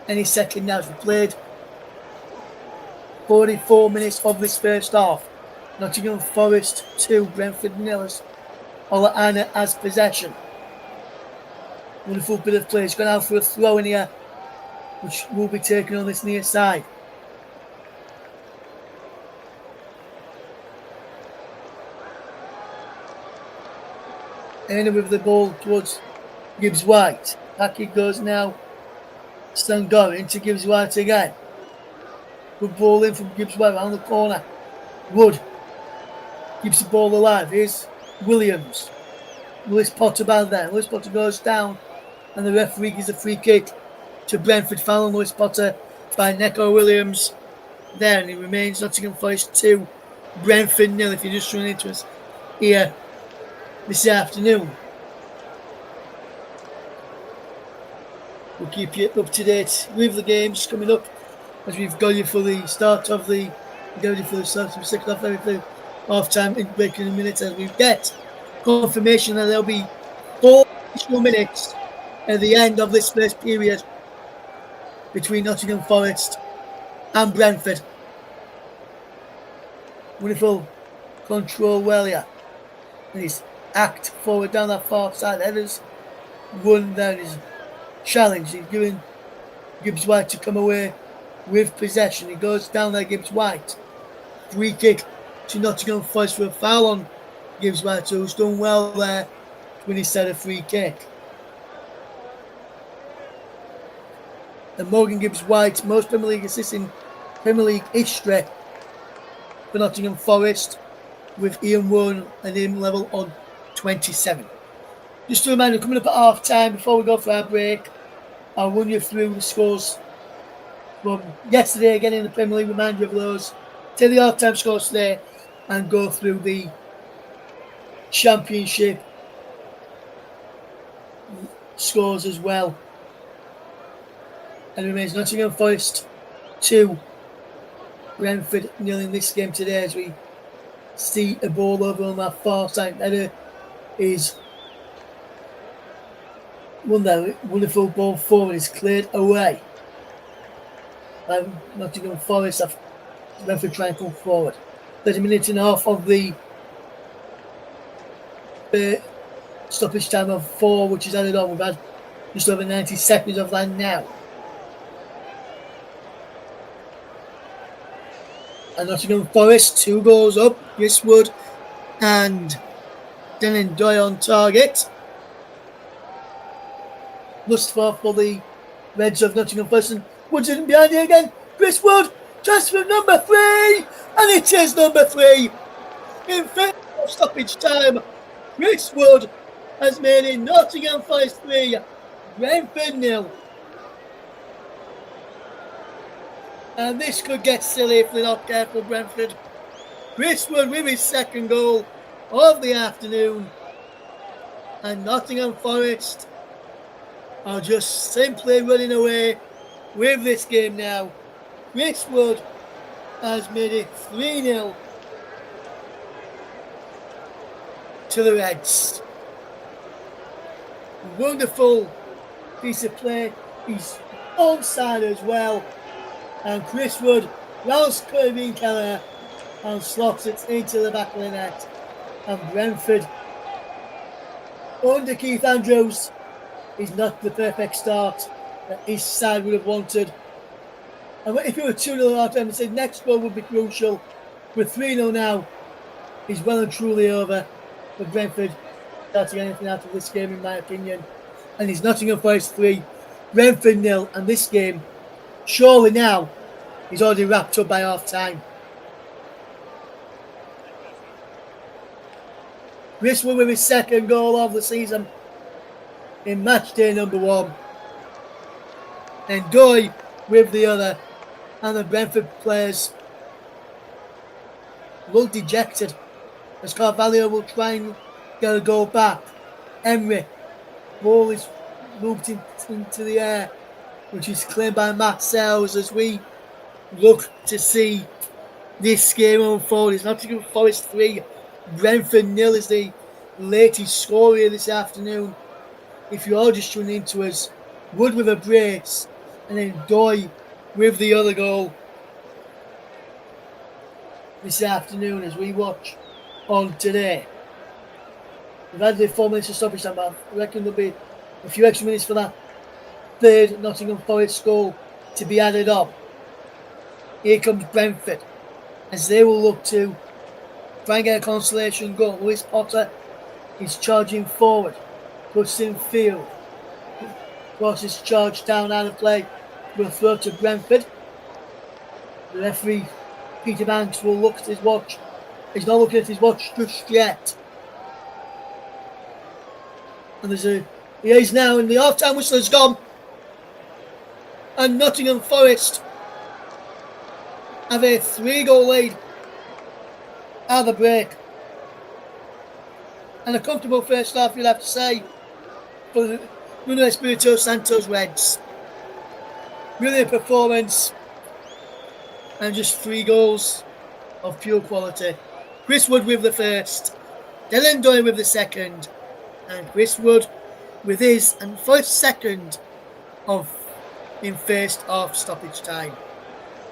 [SPEAKER 5] any second now. We've played 44 minutes of this first half. Nottingham Forest 2, Brentford 0. Ola Aina has possession. Wonderful bit of play. He's gone out for a throw in here, which will be taken on this near side. And with the ball towards Gibbs White. Back it goes now. Stangor into Gibbs White again. Good ball in from Gibbs White around the corner. Wood keeps the ball alive. Here's Williams. Lewis Potter by there. Lewis Potter goes down, and the referee gives a free kick to Brentford. Foul on Lewis Potter by Neco Williams there, and it remains Nottingham Forest 2, Brentford 0. If you're just running into us here this afternoon, we'll keep you up to date with the games coming up as we've got you for the start of the second half, everything half time in breaking a minute as we get confirmation that there'll be 4 additional minutes at the end of this first period between Nottingham Forest and Brentford. Wonderful control well here. And he's act forward down that far side. Headers run down his challenge. He's giving Gibbs White to come away with possession. He goes down there, Gibbs White. Free kick to Nottingham Forest for a foul on Gibbs White, who's done well there when he set a free kick. And Morgan Gibbs White, most Premier League assists in Premier League history for Nottingham Forest, with Ian Warren and him level on 27. Just a reminder, coming up at half time before we go for our break, I'll run you through the scores from yesterday again in the Premier League, remind you of those. Take the half time scores today and go through the Championship scores as well. And it remains Nottingham Forest 2, Brentford 0 in this game today as we see a ball over on that far side. Header is wonderful ball forward is cleared away. And Nottingham Forest have Brentford trying to come forward. 30 minutes and a half of the stoppage time of 4, which is added on. We've had just over 90 seconds of that now. And Nottingham Forest, 2 goals up. Wood and Denan Doy on target. Mustafa for the Reds of Nottingham Forest. And Wood's in behind here again. Chris Wood, transfer number 3. And it is number 3. In fifth stoppage time Chris Wood has made it Nottingham Forest 3, Brentford 0. And this could get silly if they're not careful, Brentford. Chris Wood with his second goal of the afternoon. And Nottingham Forest are just simply running away with this game now. Chris Wood has made it 3-0 to the Reds. Wonderful piece of play. He's onside as well. And Chris Wood rounds Kirby Keller and slots it into the back of the net. And Brentford, under Keith Andrews, is not the perfect start that his side would have wanted. And if it were 2-0 out, I said next goal would be crucial. With 3-0 now, he's well and truly over for Brentford. Not to get anything out of this game, in my opinion. And he's Nottingham Forest 3, Brentford 0. And this game, surely now, is already wrapped up by half time. Chris Wood with his second goal of the season in match day number 1. And Doy with the other. And the Brentford players look dejected as Carvalho will try and get a goal back. Emery, ball is moved into the air, which is claimed by Matt Sells as we look to see this game unfold. It's Nottingham Forest 3, Brentford 0 is the latest score here this afternoon. If you are just tuning into us, Wood with a brace and then Doy with the other goal this afternoon as we watch on today. We've had the 4 minutes of stoppage time, but I reckon there'll be a few extra minutes for that third Nottingham Forest goal to be added on. Here comes Brentford as they will look to try and get a consolation goal. Lewis Potter is charging forward, puts in field, crosses charge down out of play, will throw to Brentford. The referee Peter Banks will look at his watch. He's not looking at his watch just yet. And he is now, and the half-time whistle has gone. And Nottingham Forest have a 3-goal lead at the break. And a comfortable first half, you'll have to say, for the Nuno Espirito Santos Reds. Brilliant performance. And just 3 goals of pure quality. Chris Wood with the first. Dylan Doyle with the second. And Chris Wood with his and first second of in first half stoppage time.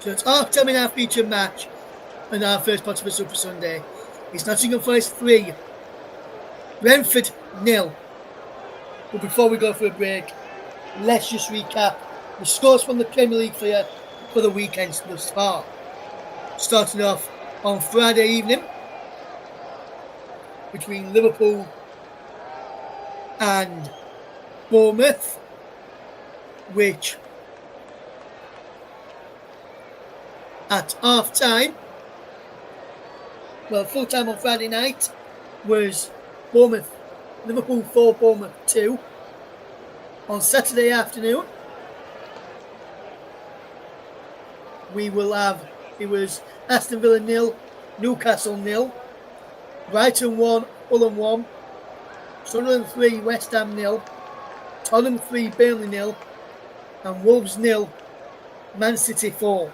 [SPEAKER 5] So it's half time in our featured match and our first part of the Super Sunday. It's Nottingham Forest 3, Brentford 0. But before we go for a break, let's just recap the scores from the Premier League for you for the weekend thus far. Starting off on Friday evening between Liverpool and Bournemouth, which at half time, well, full time on Friday night was Liverpool 4, Bournemouth 2. On Saturday afternoon, we will have, it was Aston Villa 0, Newcastle 0, Brighton 1, Fulham 1, Sunderland 3, West Ham 0, Tottenham 3, Burnley 0, and Wolves 0, Man City 4.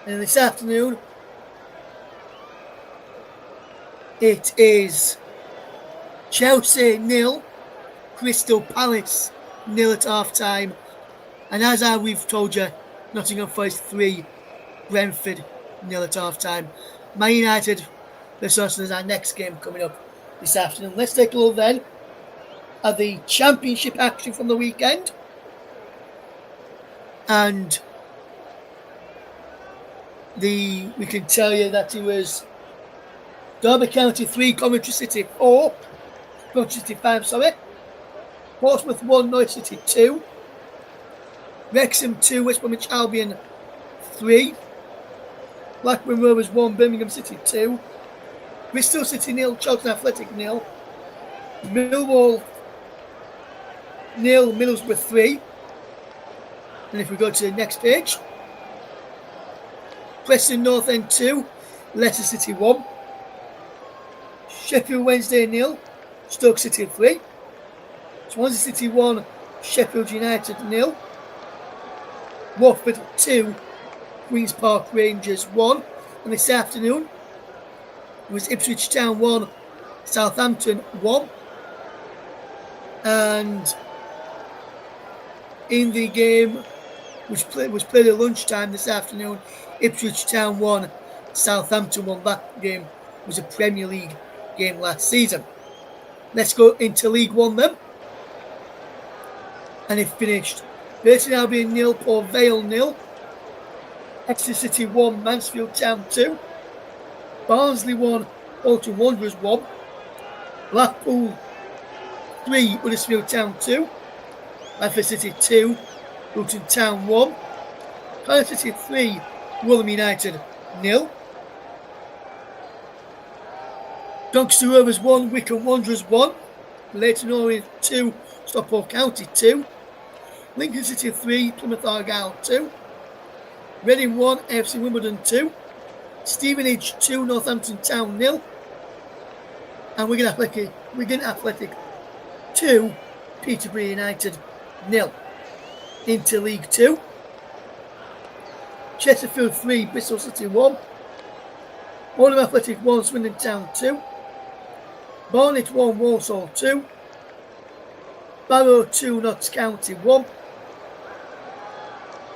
[SPEAKER 5] And this afternoon, it is Chelsea 0, Crystal Palace 0 at half time. And as we've told you, Nottingham Forest 3, Brentford 0 at half time. Man United versus Arsenal is our next game coming up this afternoon. Let's take a look then at the Championship action from the weekend. And we can tell you that it was Derby County 3, Coventry City 4. Coventry City 5, sorry. Portsmouth 1, Norwich City 2. Wrexham 2, West Bromwich Albion 3. Blackburn Rovers 1, Birmingham City 2. Bristol City 0, Charlton Athletic 0. Millwall 0, Middlesbrough 3. And if we go to the next page, Preston North End 2, Leicester City 1. Sheffield Wednesday 0, Stoke City 3. Swansea City 1, Sheffield United 0. Watford 2, Queen's Park Rangers 1. And this afternoon was Ipswich Town 1, Southampton 1. And in the game which was played at lunchtime this afternoon, Ipswich Town 1, Southampton 1. That game was a Premier League game last season. Let's go into League One then. And it finished Burton Albion 0, Port Vale 0. Exeter City 1, Mansfield Town 2. Barnsley 1, Bolton Wanderers 1. Blackpool 3, Huddersfield Town 2. Bradford City 2, Luton Town 1. Cardiff City 3, Fulham United 0. Doncaster Rovers 1, Wycombe Wanderers 1. Leyton Orient 2, Stockport County 2. Lincoln City 3, Plymouth Argyle 2. Reading 1, AFC Wimbledon 2. Stevenage 2, Northampton Town 0. And Wigan Athletic 2, Peterborough United 0. Into League 2. Chesterfield 3, Bristol City 1. Oldham Athletic 1, Swindon Town 2. Barnet 1, Walsall 2. Barrow 2, Notts County 1.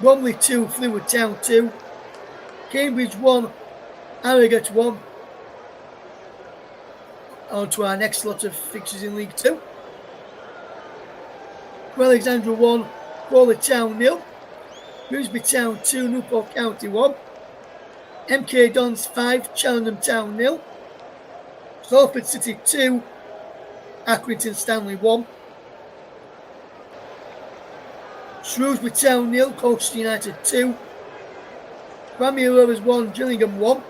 [SPEAKER 5] Bromley 2, Fleetwood Town 2. Cambridge 1, Harrogate 1. On to our next lot of fixtures in League 2. Alexandra 1, Crawley Town 0. Grimsby Town 2, Newport County 1. MK Dons 5, Cheltenham Town 0. Salford City 2, Accrington Stanley 1. Shrewsbury Town 0, Colchester United 2. Tranmere Rovers 1, Gillingham 1.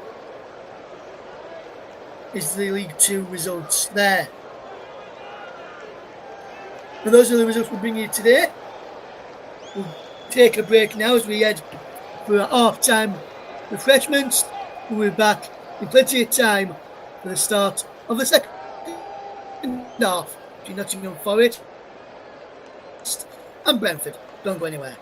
[SPEAKER 5] Is the League 2 results there. And those are the results we'll bring you today. We'll take a break now as we head for our half-time refreshments. We'll be back in plenty of time for the start of the second half between Nottingham Forest and Brentford. Don't go anywhere.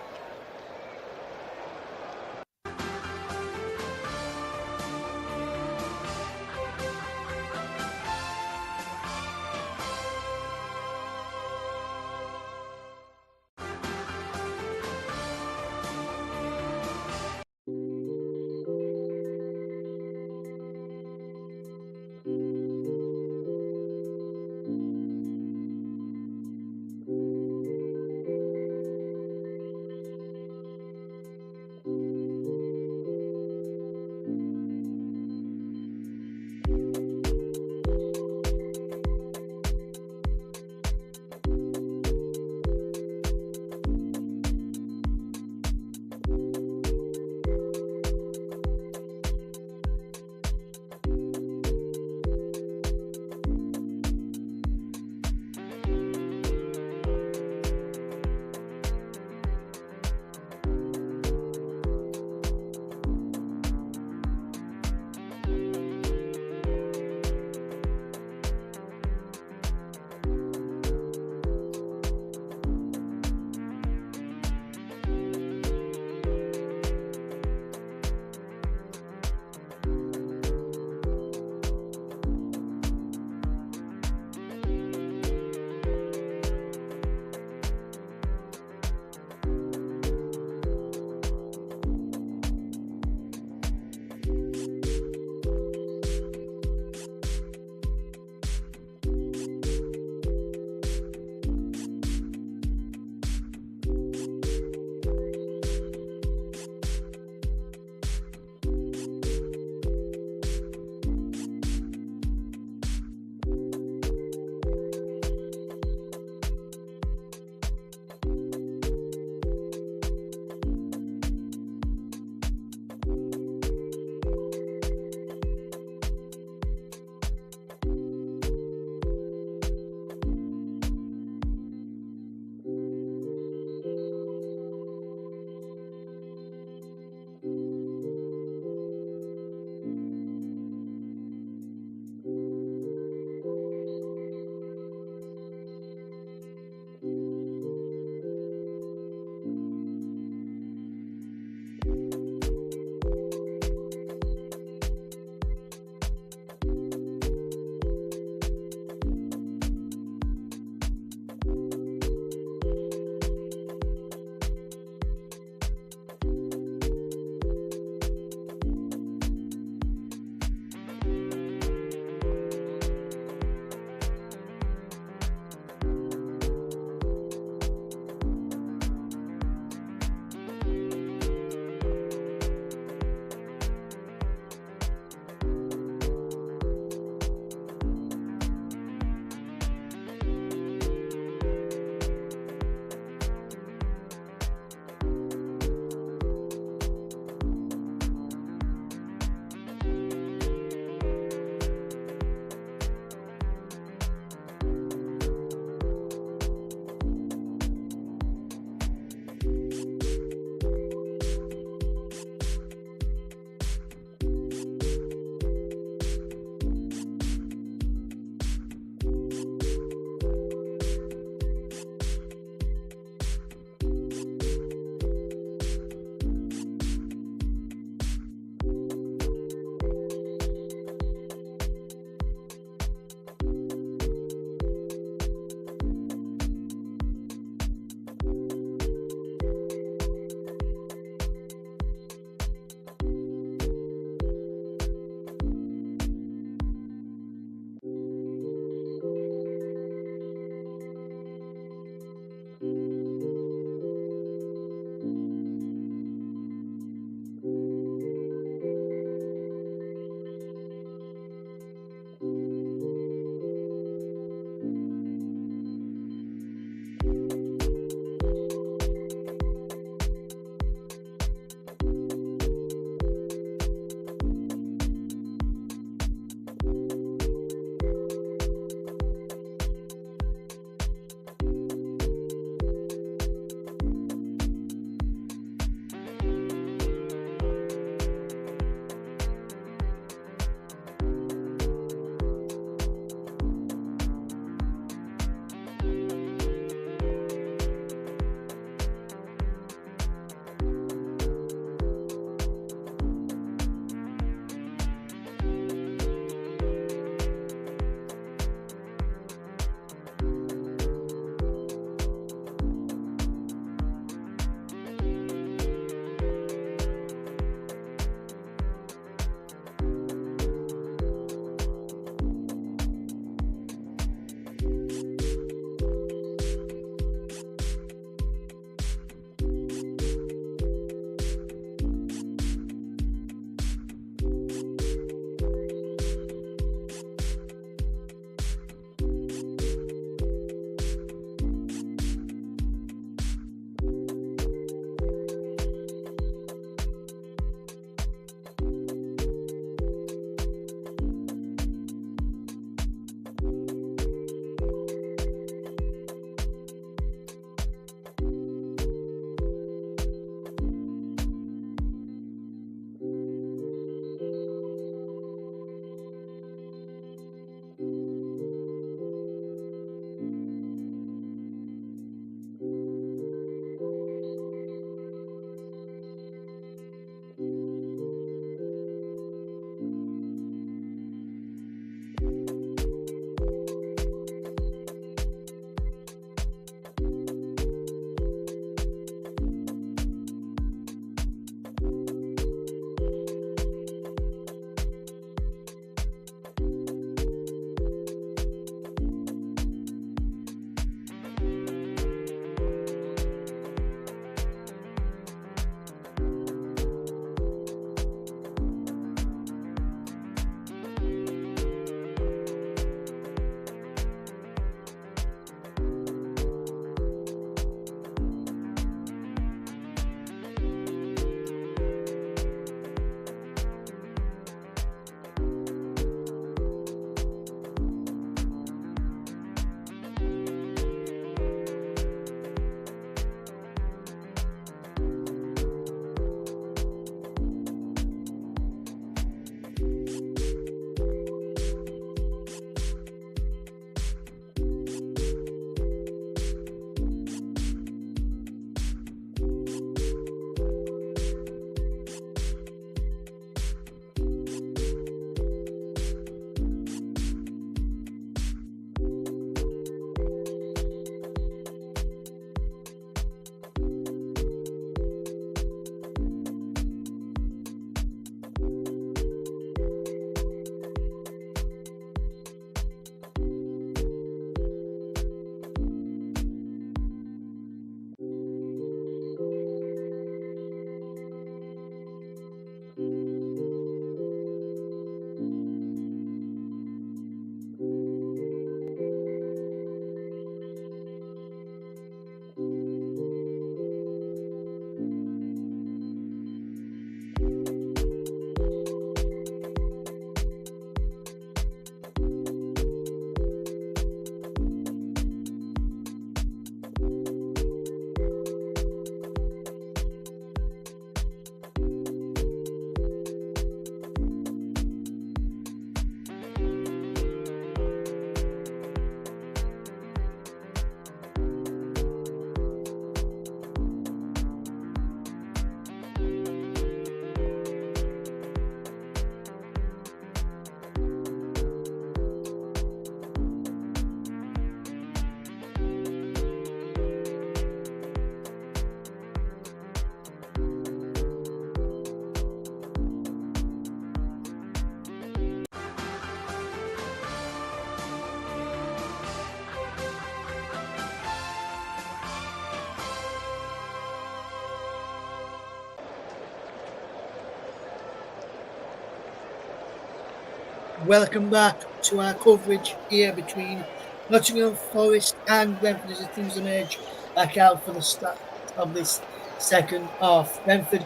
[SPEAKER 5] Welcome back to our coverage here between Nottingham Forest and Brentford as the teams emerge back out for the start of this second half. Brentford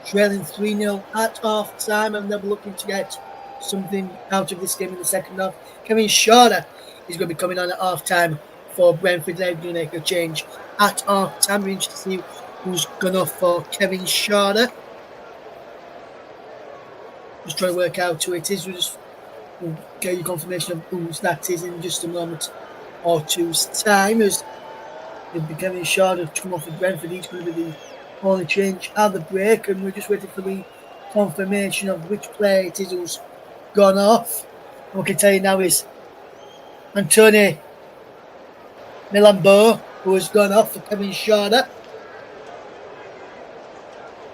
[SPEAKER 5] trailing 3-0 at half time, and they're looking to get something out of this game in the second half. Kevin Shorter is going to be coming on at half time for Brentford. They're going to make a change at half time. We're interested to see who's gone off for Kevin Shorter. Just trying to work out who it is. We'll get you confirmation of who that is in just a moment or two's time. As it'll be Kevin Shorter to come off with Brentford. He's going to be the only change at the break, and we're just waiting for the confirmation of which player it is who's gone off. What I can tell you now is Anthony Milambo, who has gone off for Kevin Shorter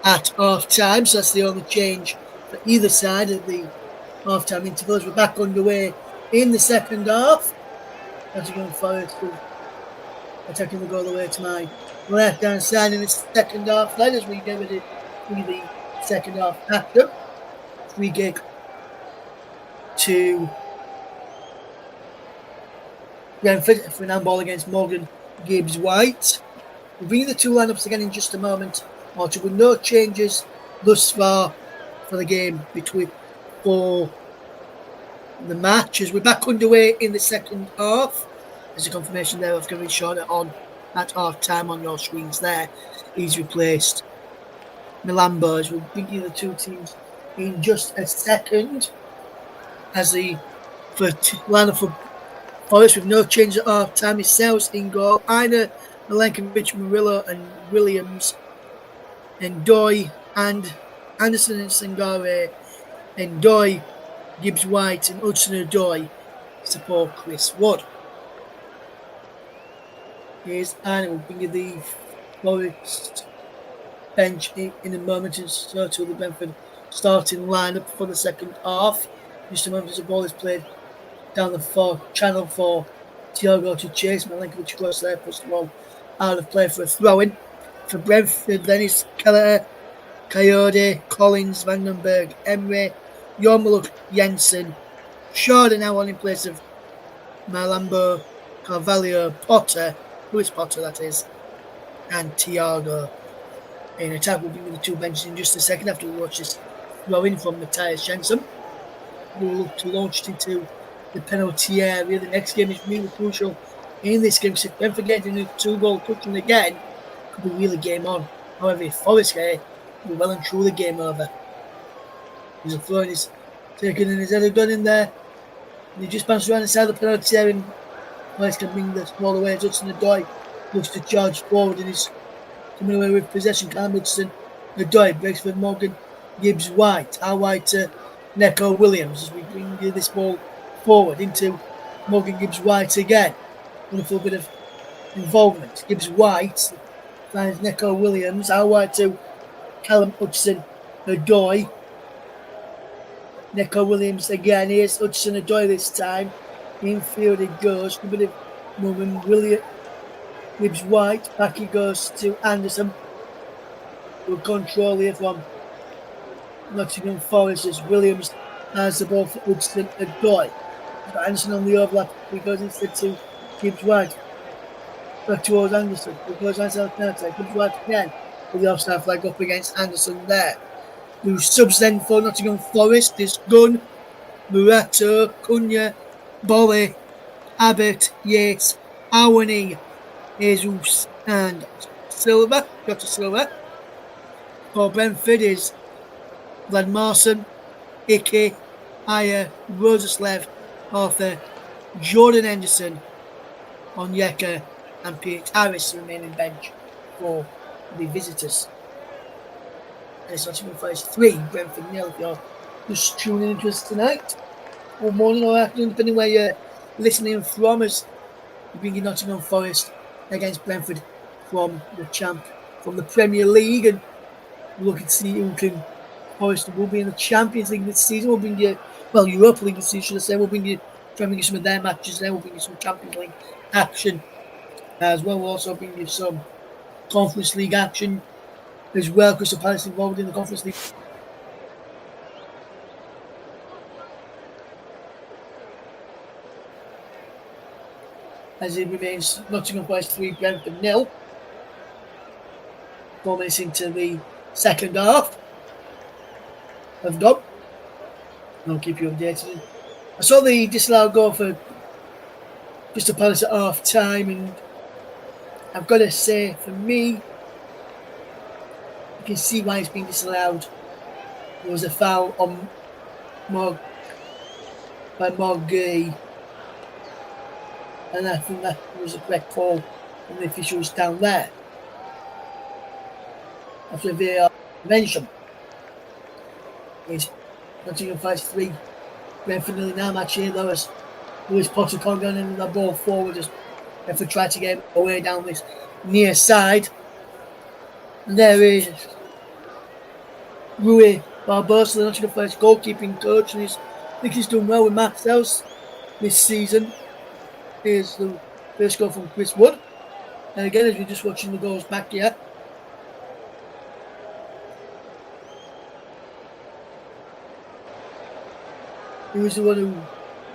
[SPEAKER 5] at half time. So that's the only change for either side of the half-time intervals. We're back underway in the second half. Nottingham Forest attacking the goal away to my left-hand side in the second half. Let us we get ready for the second half action. Free kick to Brentford for an handball against Morgan Gibbs-White. We'll bring the two lineups again in just a moment. There will be no changes thus far for the game for the match as we're back underway in the second half. There's a confirmation there of Kevin Shorter on at half time on your screens there. He's replaced Milambo as we'll bring you the two teams in just a second. As the lineup for Forest with no change at half time is Sales in goal. Aina, Milenkovic, Murillo and Williams, and Doy and Anderson and Sangare, and Doy, Gibbs-White and Hudson-Odoi support Chris Wood. Here's Anna. We'll bring you the Forest bench in a moment, and so to the Brentford starting lineup for the second half. Just a moment as the ball is played down the channel for Thiago to chase. Milenkovic across there, puts the ball out of play for a throw-in. For Brentford, then it's Kelleher, Coyote, Collins, Vandenberg, Emre, Yormaluk, Jensen, Shorter now on in place of Milambo, Carvalho, Potter, Lewis Potter that is, and Thiago. In attack, we'll bring the two benches in just a second after we watch this throw in from Matthias Jensen. We'll look to launch it into the penalty area. The next game is really crucial in this game. So if Brentford getting a 2-goal cushion again, could be really game on. However, if Forest here, will be well and truly game over. There's a throw in, he's taken in his head, gun in there. And he just bounced around inside the penalty area, and Forest can bring the ball away. Hudson-Odoi looks to charge forward and he's coming away with possession. Hudson-Odoi breaks for Morgan Gibbs-White. Out wide to Neco Williams as we bring this ball forward into Morgan Gibbs-White again. Wonderful bit of involvement. Gibbs-White finds Neco Williams. Out wide to Callum Hudson-Odoi. Neco Williams again. Here's Hudson-Odoi this time. Infield it goes. A bit of movement. Gibbs-White. Back he goes to Anderson. We'll control here from Nottingham Forest as Williams has the ball for Hudson-Odoi. Anderson on the overlap. He goes instead to Gibbs-White. Back towards Anderson. He goes outside penalty. Gibbs-White again. With the offside flag up against Anderson there. Who subs then for Nottingham Forest is Gunn, Murato, Cunha, Bolly, Abbott, Yates, Awani, Jesus and Silva. Dr. Silva. For Brentford is Vlad Marson, Ike, Aya, Roserslev, Arthur, Jordan Henderson, Onyeka and Pete Harris remaining bench for the visitors. And it's Nottingham Forest 3, Brentford 0 if you're just tuning into us tonight. Or morning or afternoon, depending where you're listening from, as we bring in Nottingham Forest against Brentford from the Premier League, and we're looking to see who can Forest will be in the Champions League this season. We'll bring you, Europa League this season, should I say. We'll bring you, try and bring you some of their matches there. We'll bring you some Champions League action as well. We'll also bring you some Conference League action as well. Crystal Palace involved in the Conference League. as it remains Nottingham Forest 3, Brentford 0. 4 minutes into the second half of done. I'll keep you updated. I saw the disallowed goal for Crystal Palace at half time, and I've got to say, for me, you can see why it's been disallowed. There was a foul on Morgay, and I think that was a correct call from the officials down there. After VAR mention, it's Nottingham Forest 3, Brentford 0 now. Match here though, as Lewis Potter can't go in with that ball forward as Brentford tried to get away down this near side. And there is Rui Barbosa, the Nottingham Forest goalkeeping coach, and I think he's done well with Marcel's this season. Here's the first goal from Chris Wood. And again, as we're just watching the goals back here, he was the one who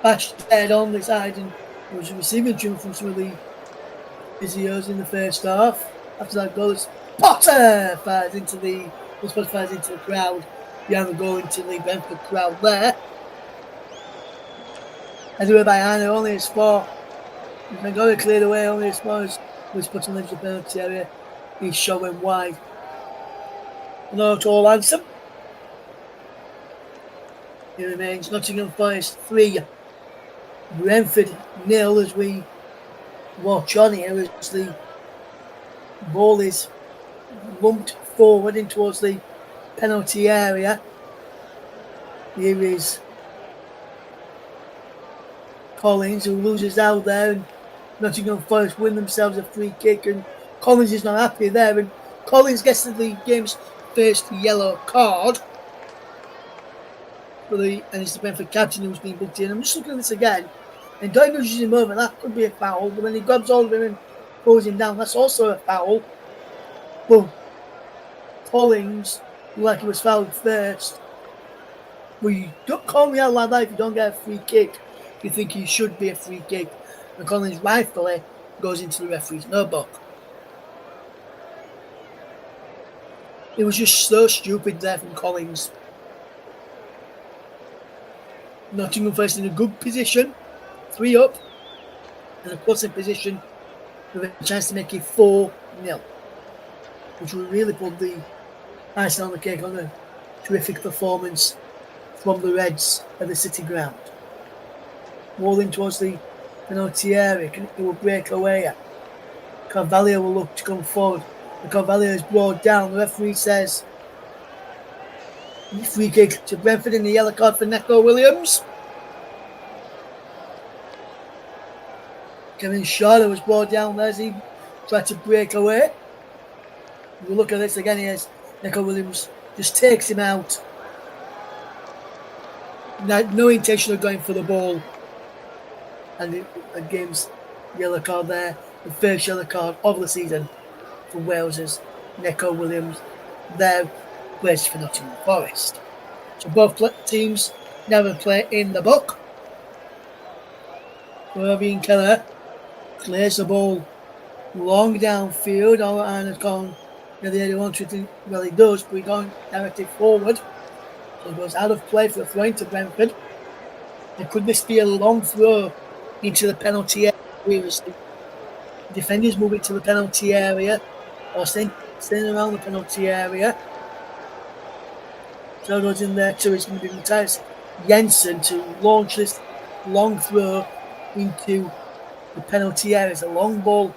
[SPEAKER 5] bashed head on the side and was receiving tune from some of the physios in the first half. After that goal, it's Potter fires into the crowd, behind the goal into the Brentford crowd there. Anyway, by Anna, only a spot. He's got it cleared away, only a spot as was put on the penalty area. His shot went wide. No tall answer. It remains Nottingham Forest 3, Brentford 0 as we watch on here as the ball is lumped forward in towards the penalty area. Here is Collins, who loses out there, and Nottingham Forest win themselves a free kick, and Collins is not happy there, and Collins gets the game's first yellow card. And it's the Brentford captain who's been booked in. I'm just looking at this again, and Doyle nudges him over. That could be a foul, but then he grabs hold of him and pulls him down. That's also a foul. But Collins, like he was fouled first. Well, you don't call me out like that if you don't get a free kick. You think he should be a free kick, and Collins rightfully goes into the referee's notebook. It was just so stupid there from Collins. Nottingham Forest in a good position, 3 up, and a close in position with a chance to make it 4-0, which will really put the icing on the cake on a terrific performance from the Reds at the City ground. Rolling towards the penalty area, it will break away. Carvalho will look to come forward. The Carvalho is brought down. The referee says free kick to Brentford in the yellow card for Neco Williams. Kevin Schade was brought down there as he tried to break away. If you look at this again, here's Neco Williams just takes him out. No intention of going for the ball. And the game's yellow card there, the first yellow card of the season for Wales's Neco Williams there. Plays for Nottingham Forest. So both teams never play in the book. Irving Keller clears the ball long downfield. And has gone the other one to think, well, he does, but he's going directly forward. So it goes out of play for a throw into Brentford. And could this be a long throw into the penalty area? The defenders moving to the penalty area or staying around the penalty area. So goes in there too. It's going to be Matthias Jensen to launch this long throw into the penalty area. It's a long ball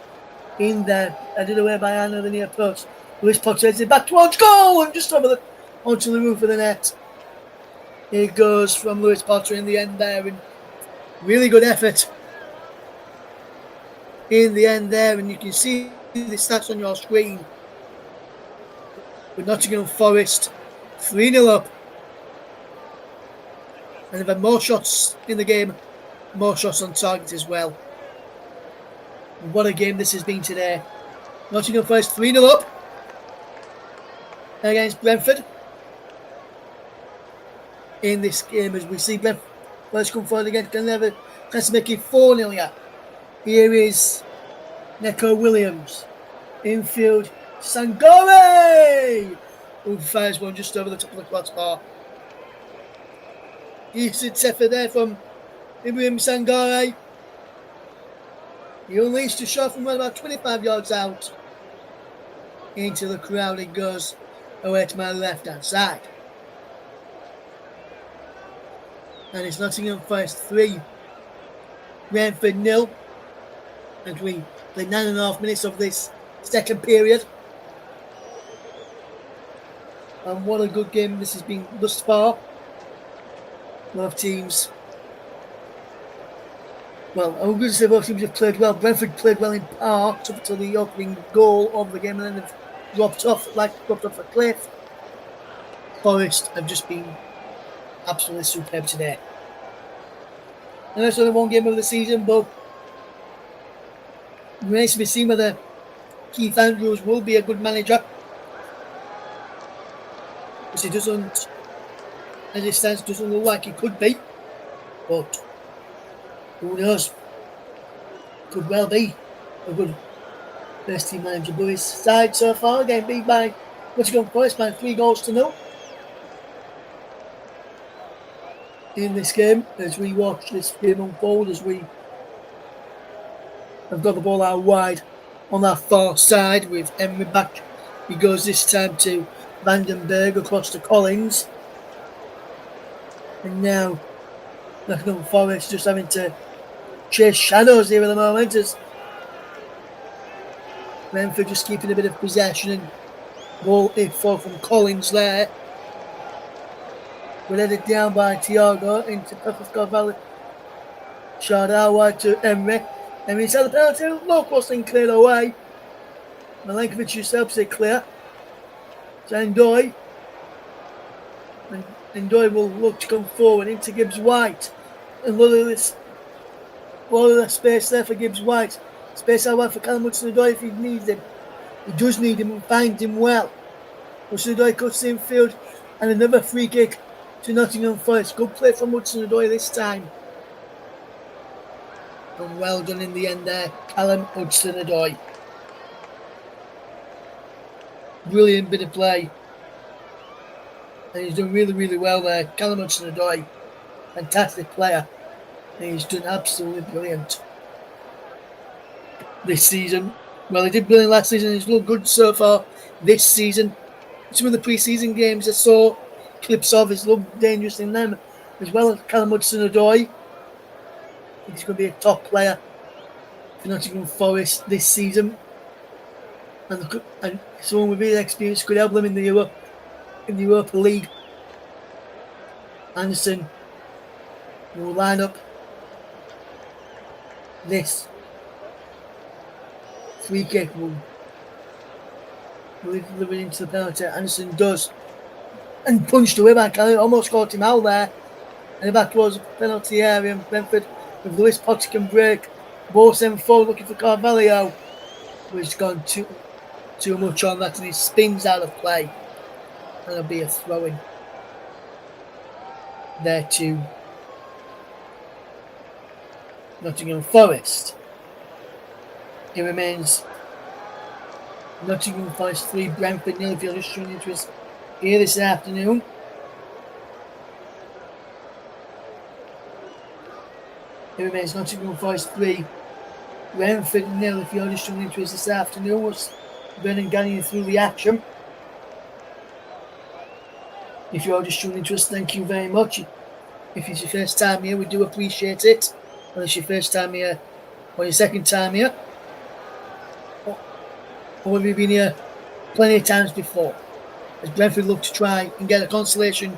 [SPEAKER 5] in there, headed away by Anna the near post. Lewis Potter heads it back towards goal and just over onto the roof of the net. Here goes from Lewis Potter in the end there, and really good effort in the end there, and you can see the stats on your screen. With Nottingham Forest 3-0 up, and they've had more shots in the game, more shots on target as well. What a game this has been today. Nottingham Forest 3-0 up against Brentford in this game, as we see Brentford come forward again. Can never try to make it 4-0 yet. Here is Neko Williams. Infield, Sangare! Who fires one just over the top of the crossbar. Decent effort there from Ibrahim Sangare. He unleashed a shot from about 25 yards out. Into the crowd it goes, away to my left-hand side. And it's Nottingham Forest 3, Brentford 0. And we played 9.5 minutes of this second period. And what a good game this has been thus far. Both teams, well, I'm going to say both teams have played well. Brentford played well in part up to the opening goal of the game, and then they've dropped off a cliff. Forest have just been absolutely superb today. And that's only one game of the season, but it remains to be seen whether Keith Andrews will be a good manager. Because he doesn't, as it stands, doesn't look like he could be. But who knows? Could well be a good first team manager. But his side so far, again, beat by Nottingham Forest by 3-0. In this game, as we watch this game unfold, as we have got the ball out wide on our far side with Emery back. He goes this time to Vandenberg across to Collins. And now Nottingham Forest just having to chase shadows here at the moment as Brentford just keeping a bit of possession and ball info from Collins there. We're headed down by Thiago into Pepper's Valley. Shot out wide to Emery. Emery's had the penalty. Low crossing cleared away. Milenkovic just helps it clear. To Ndoye. And Ndoye will look to come forward into Gibbs White. And look at this. All of that space there for Gibbs White. Space out wide for Callum Hudson-Odoi if he needs him. He does need him and finds him well. Hudson-Odoi cuts the infield. And another free kick to Nottingham Forest. Good play from Hudson-Odoi this time. And well done in the end there, Callum Hudson-Odoi. Brilliant bit of play. And he's done really, really well there. Callum Hudson-Odoi, fantastic player. And he's done absolutely brilliant this season. Well, he did brilliant last season. He's looked good so far this season. Some of the pre-season games I saw clips of, he's looked dangerous in them, as well as Callum Hudson-Odoi. He's going to be a top player for Nottingham Forest this season, and someone with his experience could help them in the Europa League. Anderson will line up this free kick. Will deliver it into the penalty. Anderson does, and punched away by Kelly. Almost caught him out there, and back towards the penalty area. And Brentford, with Lewis Potts can break. Ball sent forward looking for Carvalho, but he's gone too much on that, and he spins out of play. And there'll be a throw-in there to Nottingham Forest. It remains Nottingham Forest 3, Brentford 0. If you're just tuning into us here this afternoon. It remains Nottingham Forest 3, Brentford 0. If you're just tuning into us this afternoon, was Vernon guiding you through the action. If you're just tuning into us, thank you very much. If it's your first time here, we do appreciate it. Whether it's your first time here or your second time here, or whether you've been here plenty of times before, as Brentford look to try and get a consolation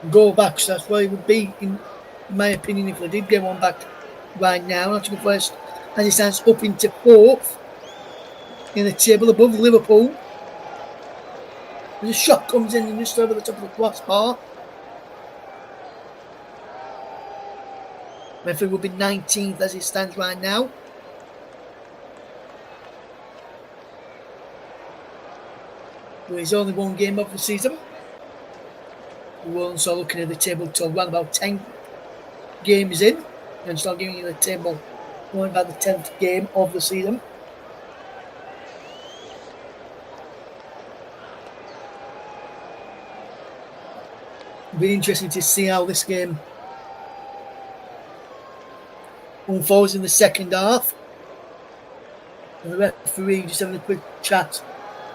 [SPEAKER 5] and go back. So that's where it would be, in my opinion, if they did get one back right now. Nottingham Forest, as it stands, up into 4th in the table above Liverpool. The shot comes in and just over the top of the crossbar. Brentford will be 19th as it stands right now. There's only one game of the season. We're also looking at the table till around about 10 games in, and start giving you the table going about the 10th game of the season. It'll be interesting to see how this game unfolds in the second half. And the referee just having a quick chat,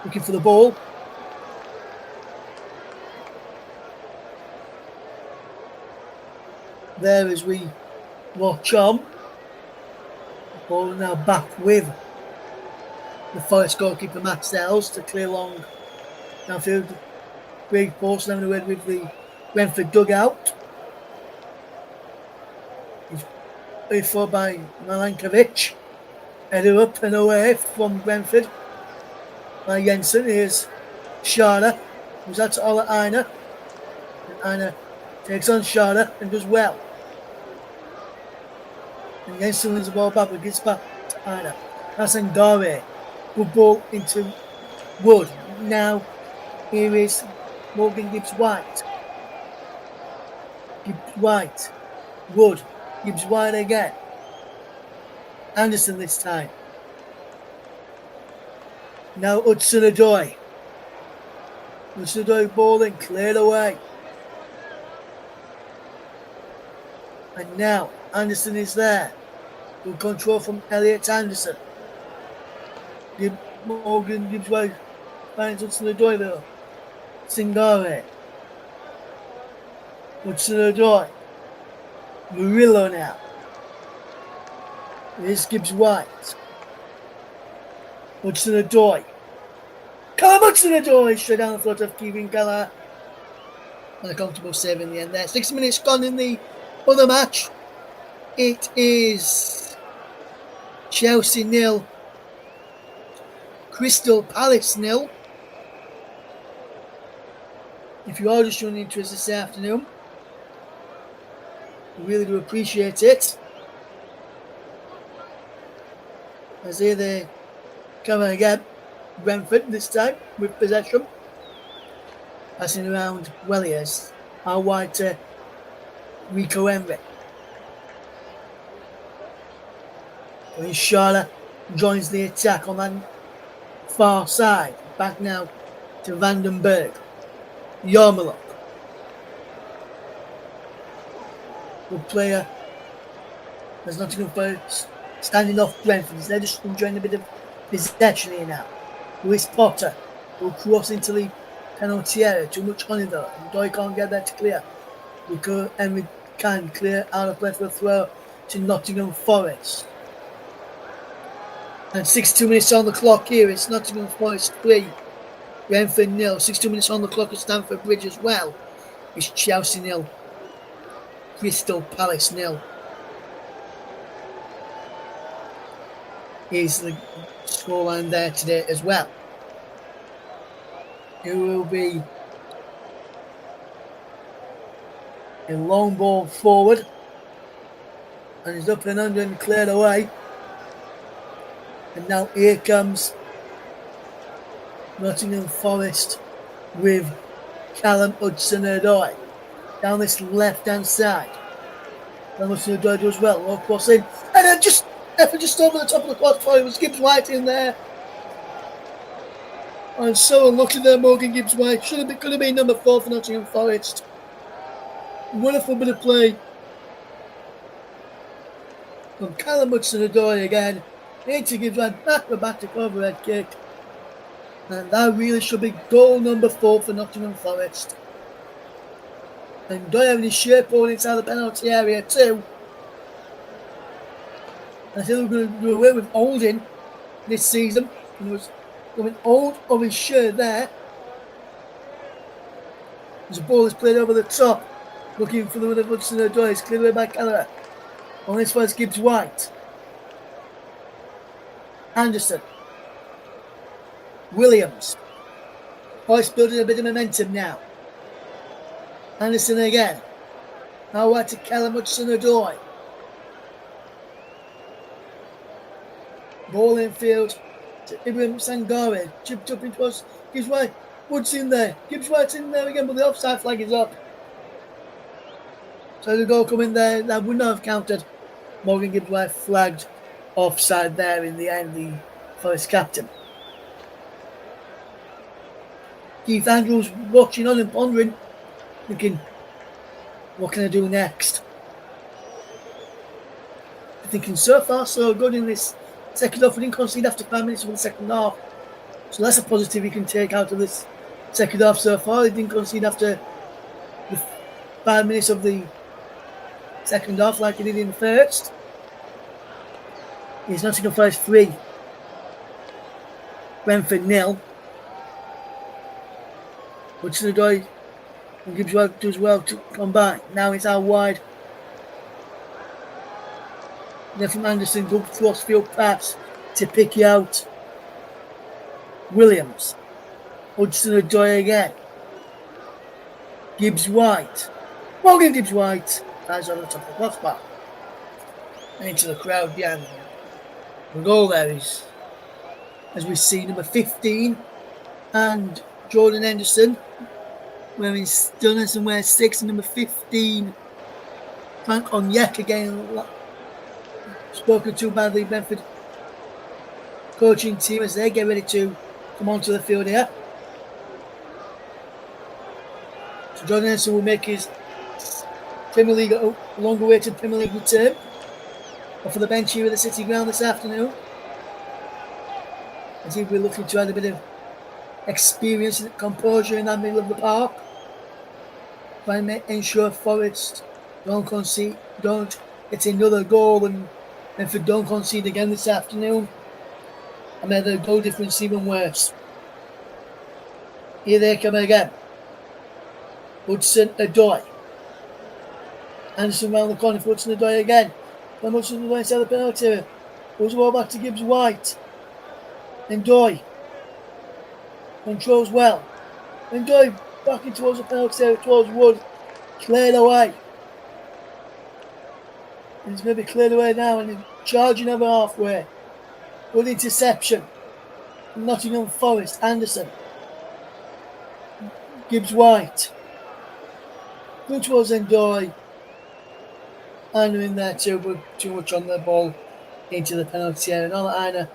[SPEAKER 5] looking for the ball. There as we watch on. The ball now back with the Forest goalkeeper Matchday to clear long downfield. Great ball slamming away with the Brentford dugout. He's played for by Milankovic. Headed up and away from Brentford by Jensen. Here's Schade, who's out to Ola Einar. And Einar takes on Schade and does well. And Jensen wins the ball back, but gets back to Einar. That's Ngare. Good ball into Wood. Now here is Morgan Gibbs-White. Gibbs-White. Wood. Gibbs-White again. Anderson this time. Now Hudson-Odoi. Hudson-Odoi ball in, cleared away. And now Anderson is there. Good control from Elliot Anderson. Morgan Gibbs-White finds Hudson-Odoi though. Singare. Hudson-Odoi. Murillo now. Here's Gibbs-White. Hudson-Odoi. Come Hudson-Odoi! Straight down the throat of Kevin Gallagher. And a comfortable save in the end there. 6 minutes gone in the other match. It is Chelsea 0. Crystal Palace 0. If you are just showing interest this afternoon, we really do appreciate it. As here they come again, Brentford this time with possession. Passing around Welliers, out wide to Rico Henry. And Schade joins the attack on that far side. Back now to Vandenberg. Yarmulke. Good player. There's Nottingham Forest standing off Brentford. They're just enjoying a bit of possession here now. Lewis Potter will cross into the penalty area. Too much on it though. Doy can't get there to clear. Rico Henry can clear out of play for a throw to Nottingham Forest. And 62 minutes on the clock here. It's Nottingham Forest 3. Brentford 0. 62 minutes on the clock at Stamford Bridge as well. It's Chelsea 0. Crystal Palace 0. Is the scoreline there today as well. It will be a long ball forward. And it's up and under and cleared away. And now here comes Nottingham Forest with Callum Hudson-Odoi down this left-hand side. And Hudson-Odoi does well. Low cross in. And then just over the top of the crossbar. It was Gibbs-White in there. And so unlucky there, Morgan Gibbs-White. Could have been number 4 for Nottingham Forest. Wonderful bit of play from Callum Hudson-Odoi again. Into Gibbs-White, acrobatic overhead kick. And that really should be goal number 4 for Nottingham Forest. And Doy having his shirt pulled inside the penalty area too. I think we're going to do away with Olding this season. He was going old of his shirt there. As the ball is played over the top. Looking for the one of Hudson-Odoi. It's cleared away by Gallagher. On this one, Gibbs-White. Anderson. Williams. Forest building a bit of momentum now. Anderson again. Now wide to Callum Hudson-Odoi. Ball in field to Ibrahim Sangare. Chipped up into us. Gibbs-White. Wood's in there. Gibbs-White's in there again, but the offside flag is up. So the goal coming there, that would not have counted. Morgan Gibbs-White flagged offside there in the end, the Forest captain. Keith Andrews watching on and pondering, thinking, what can I do next? Thinking so far so good in this second half. We didn't concede after 5 minutes of the second half. So that's a positive you can take out of this second half so far. They didn't concede after the 5 minutes of the second half like they did in the first. It's Nottingham Forest 3. Brentford 0. Hudson-Odoi and Gibbs does well to come back. Now it's out wide. Then from Anderson, good crossfield pass to pick you out. Williams. Hudson-Odoi again. Gibbs White. Morgan Gibbs White. Eyes over the top of the crossbar. And into the crowd behind him. The goal there is, as we see, number 15 and Jordan Henderson wearing Stunners and wears 6, and number 15 Frank Onyek again, spoken to by the Brentford coaching team as they get ready to come onto the field here. So Jordan Henderson will make his Premier League, longer awaited Premier League return off of the bench here at the City Ground this afternoon. I think we're looking to add a bit of experience and composure in that middle of the park. Try and ensure Forest don't get another goal, and Brentford don't concede again this afternoon and make the goal difference even worse. Here they come again. Hudson-Odoi. Anderson round the corner for Hudson-Odoi again. Then Hudson-Odoi inside the penalty area. Goes the ball back to Gibbs White. Then Doy controls well. Then Doy back in towards the penalty area towards Wood. Cleared away. And he's maybe cleared away now and he's charging over halfway. Good interception from Nottingham Forest. Anderson. Gibbs White. Good towards Doy. And they're in there too, but too much on the ball into the penalty area. And all that Aina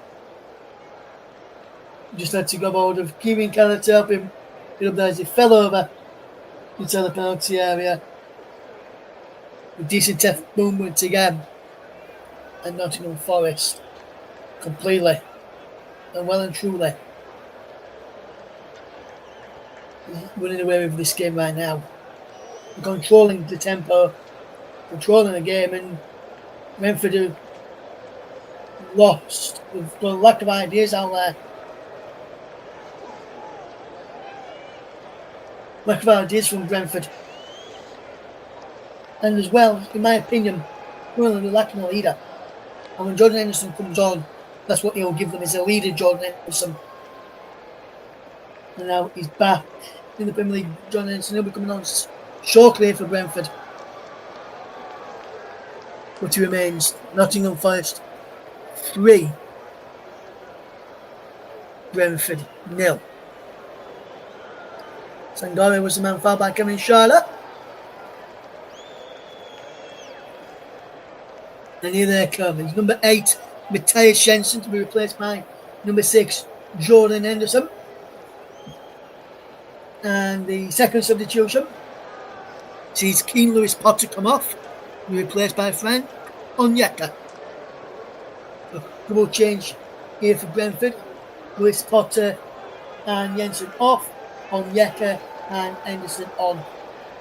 [SPEAKER 5] just had to grab hold of Kieran Keller to help him get up there as he fell over into the penalty area. A decent movement again. And Nottingham Forest completely and well and truly running away with this game right now. Controlling the tempo, controlling the game, and Brentford are lost. We've got a lack of ideas out there. Lack of ideas from Brentford. And as well, in my opinion, we're lacking a leader. And when Jordan Henderson comes on, that's what he'll give them, is a leader, Jordan Henderson. And now he's back in the Premier League. Jordan Henderson will be coming on shortly for Brentford. But he remains Nottingham Forest 3, Brentford 0. Sangare was the man fouled by Kevin Schuyler. And here they come. It's number 8, Matthias Jensen, to be replaced by number 6, Jordan Henderson. And the second substitution sees Keane Lewis Potter come off, replaced by Frank Onyeka. Double change here for Brentford. Lewis Potter and Jensen off, Onyeka and Henderson on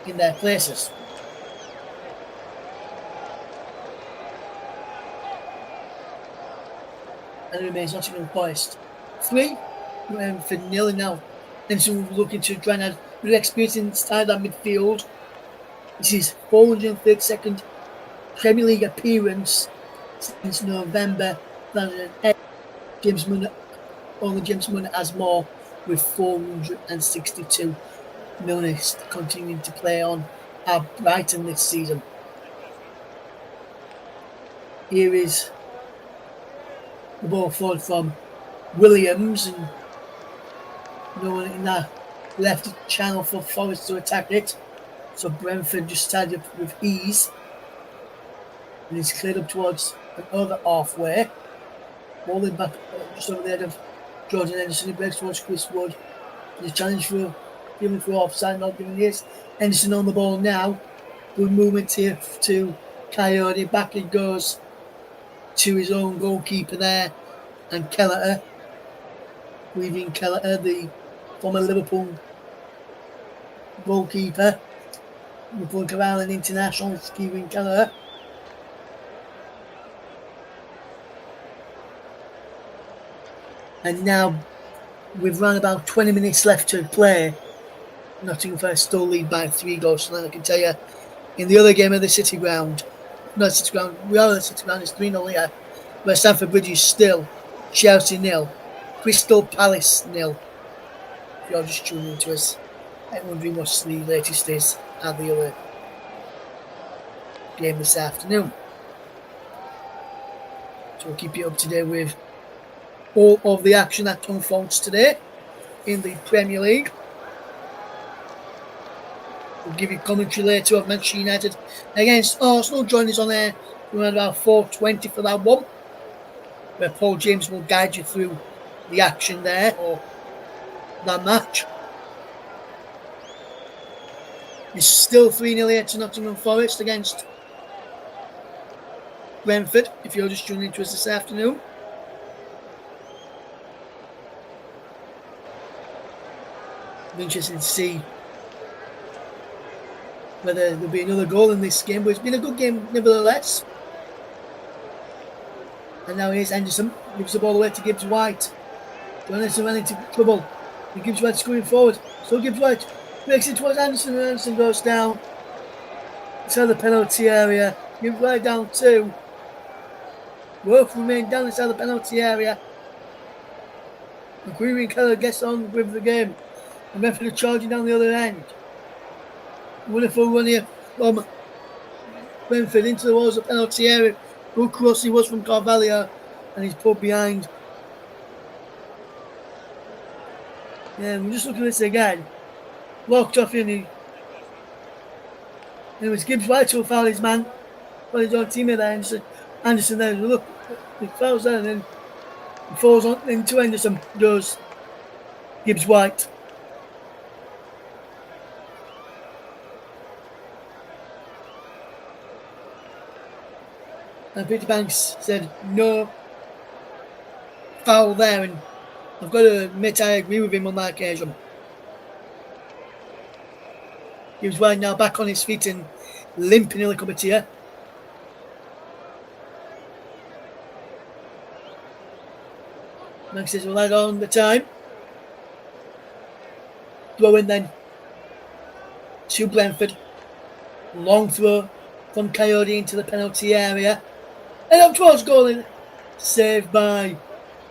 [SPEAKER 5] in their places. And it remains Nottingham Forest 3, Brentford 0 now. Henderson looking to try and add a bit of experience inside that midfield. This is 432nd Premier League appearance since November 2008. Only James Munner has more, with 462 minutes continuing to play on at Brighton this season. Here is the ball forward from Williams, and no one in that left channel for Forest to attack it. So Brentford just tied up with ease. And it's cleared up towards an over halfway. Bowling back just over the head of Jordan Henderson. He breaks towards Chris Wood. The challenge for giving for offside, not giving this. Henderson on the ball now. Good movement here to Coyote. Back it goes to his own goalkeeper there. And Kelleher. Leaving Kelleher, the former Liverpool goalkeeper. Liverpool Cavalli International, Stephen Kelleher. And now, with around about 20 minutes left to play, Nottingham Forest still lead by 3 goals. So then I can tell you, in the other game of the City Ground, not City Ground, we are at the City Ground, it's 3-0 here, where Stamford Bridge is still Chelsea 0, Crystal Palace 0. If you're just tuning into us, I'm wondering what the latest is at the other game this afternoon. So we'll keep you up to date with all of the action that unfolds today in the Premier League. We'll give you commentary later of Manchester United against Arsenal. Join us on there around about 4:20 for that one, where Paul James will guide you through the action there, or that match. It's still 3-0 here to Nottingham Forest against Brentford, if you're just tuning into us this afternoon. I'm interested to see whether there'll be another goal in this game, but it's been a good game nevertheless. And now here's Henderson, gives the ball away to Gibbs White. Henderson ran into trouble. And Gibbs White going forward. So Gibbs White breaks it towards Anderson, and Anderson goes down to the penalty area. Gibbs White down 2. Both remain down inside the penalty area. And Queen Keller gets on with the game. And Brentford are charging down the other end. Wonderful run here from Brentford into the walls of the penalty area. Good cross he was from Carvalho, and he's put behind. Yeah, we're just looking at this again. Locked off in the. It was Gibbs White who fouled his man. Well, his own teammate there, Anderson there. Look, he fouls there and then he falls on into Henderson. Goes Gibbs White. And Peter Banks said no foul there, and I've got to admit I agree with him on that occasion. Gibbs White now back on his feet and limping a little bit here. Banks says we'll add on the time. Throw in then to Brentford. Long throw from Coyote into the penalty area. And up towards goal, in. Saved by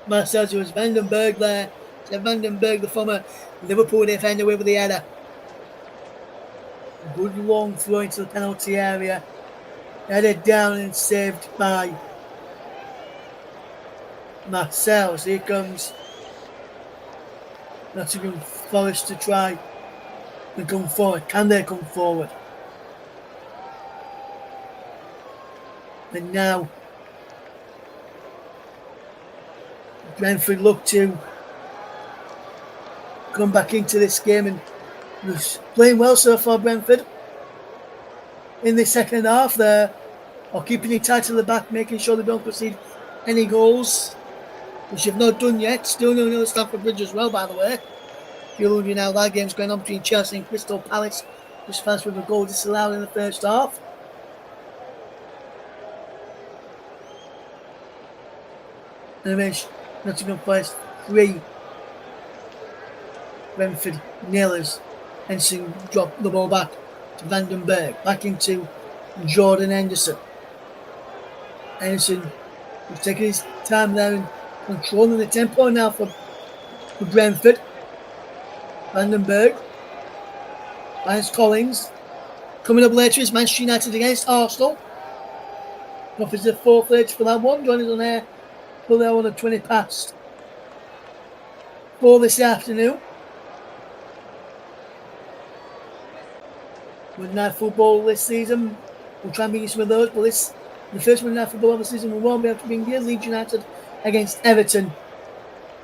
[SPEAKER 5] Marcel. It was Vandenberg there. So Vandenberg, the former Liverpool defender, with the header. Good long throw into the penalty area. Headed down and saved by Marcel. So here comes Nottingham Forest to try and come forward. Can they come forward? And now Brentford look to come back into this game, and was playing well so far, Brentford. In the second half there, or keeping it tight to the back, making sure they don't concede any goals, which they've not done yet. Still no at Stamford Bridge as well, by the way. If you're wondering how that game's going on between Chelsea and Crystal Palace, which fans with a goal disallowed in the first half. And Nottingham Forest 3, Brentford nailers. Henderson dropped the ball back to Vandenberg, back into Jordan Henderson. Henderson was taking his time there and controlling the tempo now for Brentford. Vandenberg finds Collins. Coming up later is Manchester United against Arsenal. Offers the 4:30 for that one. Join us on air till the hour of 20 past 4 this afternoon. Monday Night Football this season, we'll try and bring you some of those, but the first Monday Night Football of the season, we won't be able to bring you Leeds United against Everton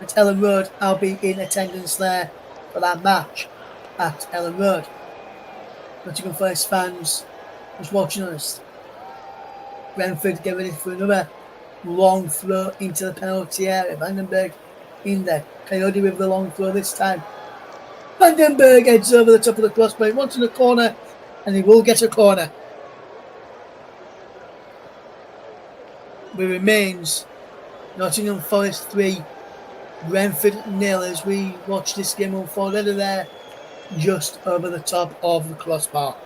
[SPEAKER 5] at Ellen Road. I'll be in attendance there for that match at Ellen Road. Nottingham Forest fans just watching us. Brentford get ready for another long throw into the penalty area. Vandenberg in there. Coyote with the long throw this time. Vandenberg heads over the top of the crossbar. He wants in a corner, and he will get a corner. But remains Nottingham Forest 3, Brentford 0 as we watch this game unfold. Over there, just over the top of the crossbar.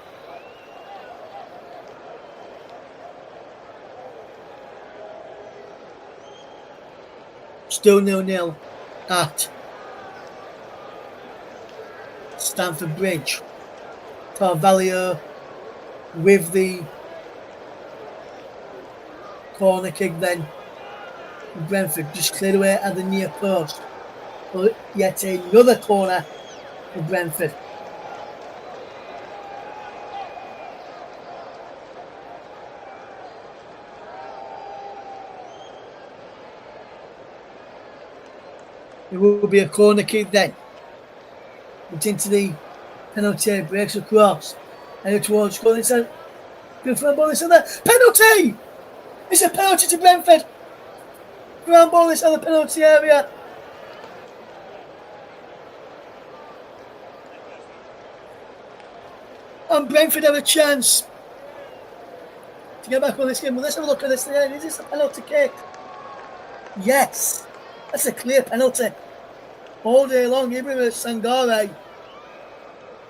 [SPEAKER 5] Still 0-0 at Stamford Bridge. Carvalho with the corner kick then. Brentford just cleared away at the near post. But yet another corner for Brentford. It will be a corner kick then. It's into the penalty, breaks across, and towards goal. It's a good for ball. It's a penalty. It's a penalty to Brentford. Ground ball is on the penalty area. And Brentford have a chance to get back on this game. Well, let's have a look at this again. Is this a penalty kick? Yes. That's a clear penalty. All day long, Ibrahim Sangare.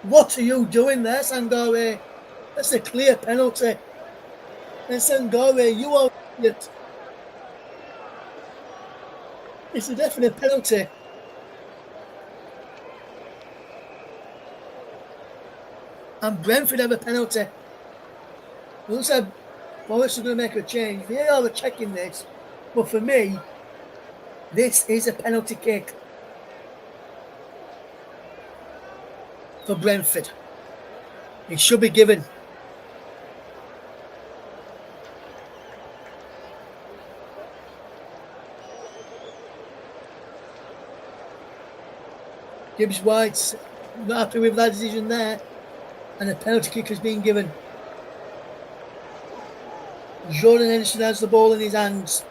[SPEAKER 5] What are you doing there, Sangare? That's a clear penalty. And Sangare, you are an idiot. It's a definite penalty. And Brentford have a penalty. It looks like Forest are going to make a change. They are checking this. But for me, this is a penalty kick for Brentford. It should be given. Gibbs White's not happy with that decision there, and a penalty kick has been given. Jordan Henderson has the ball in his hands.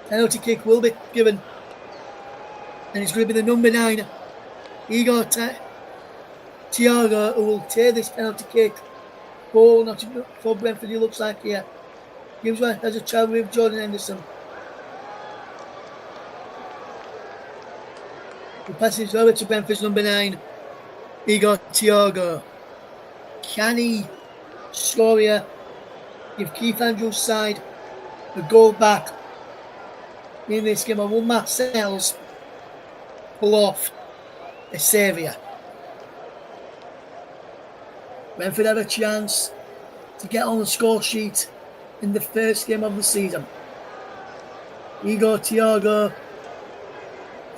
[SPEAKER 5] Penalty kick will be given, and it's going to be the number 9, Igor Thiago, who will take this penalty kick for Brentford. He looks like here. Gibbs White has a chat with Jordan Henderson. He passes over to Brentford's number 9, Igor Thiago. Can he score here? Give Keith Andrews' side the goal back in this game, and will Matt Sells pull off a saviour? Brentford have a chance to get on the score sheet in the first game of the season. Igor Thiago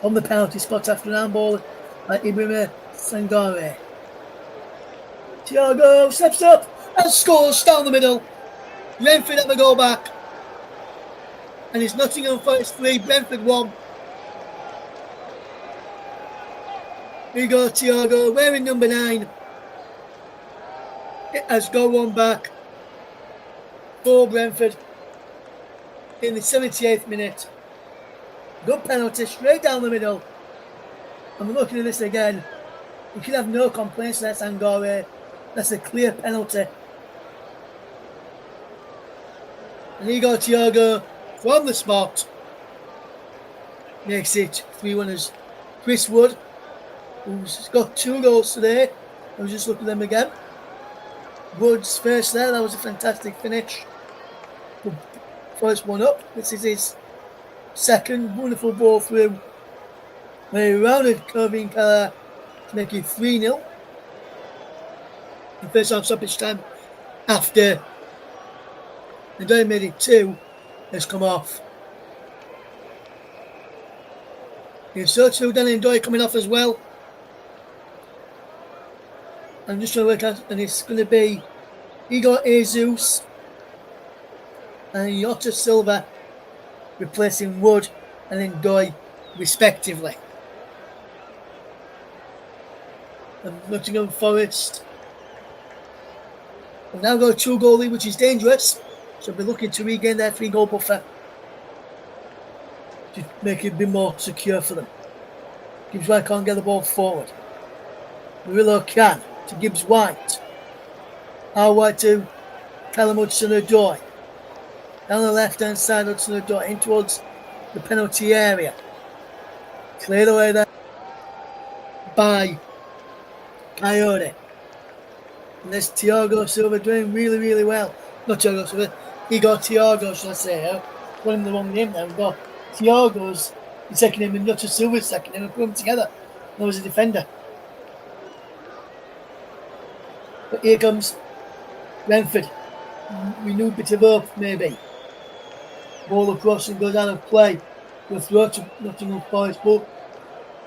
[SPEAKER 5] on the penalty spot after an handball by Ibrahim Sangare. Thiago steps up and scores down the middle. Brentford have a goal back. And it's Nottingham Forest 3, Brentford 1. Igor Thiago wearing number 9. It has got one back for Brentford in the 78th minute. Good penalty, straight down the middle. And we're looking at this again. You can have no complaints there, Sangare. That's a clear penalty. And Igor Thiago from the spot makes it 3 winners. Chris Wood, who's got 2 goals today. I was just looking at them again. Wood's first there, that was a fantastic finish. First one up. This is his second. Wonderful ball through. Very rounded curving Keller to make it 3-0. The first half stoppage time after the Doyle made it 2 has come off. It's so too Danny and Doyle coming off as well. I'm just trying to work out, and it's going to be Igor Jesus and Jota Silva replacing Wood and Ndoye respectively. And Nottingham Forest have now got a 2-goal lead, which is dangerous. So they'll be looking to regain their 3-goal buffer to make it a bit more secure for them. Gibbs White can't get the ball forward. Murillo can to Gibbs White. How White to Callum Hudson-Odoi. Down the left hand side, Hudson-Odoi in towards the penalty area. Cleared away there by Coyote. And there's Thiago Silva doing really, really well. Not Thiago Silva, Thiago, should I say. Put him the wrong name there. We've got Thiago's the second name and Nutter Silva's second name and put them together. That was a defender. But here comes Brentford. Renewed bit of hope, maybe. Ball across and goes out of play. We'll throw to Nottingham Forest, but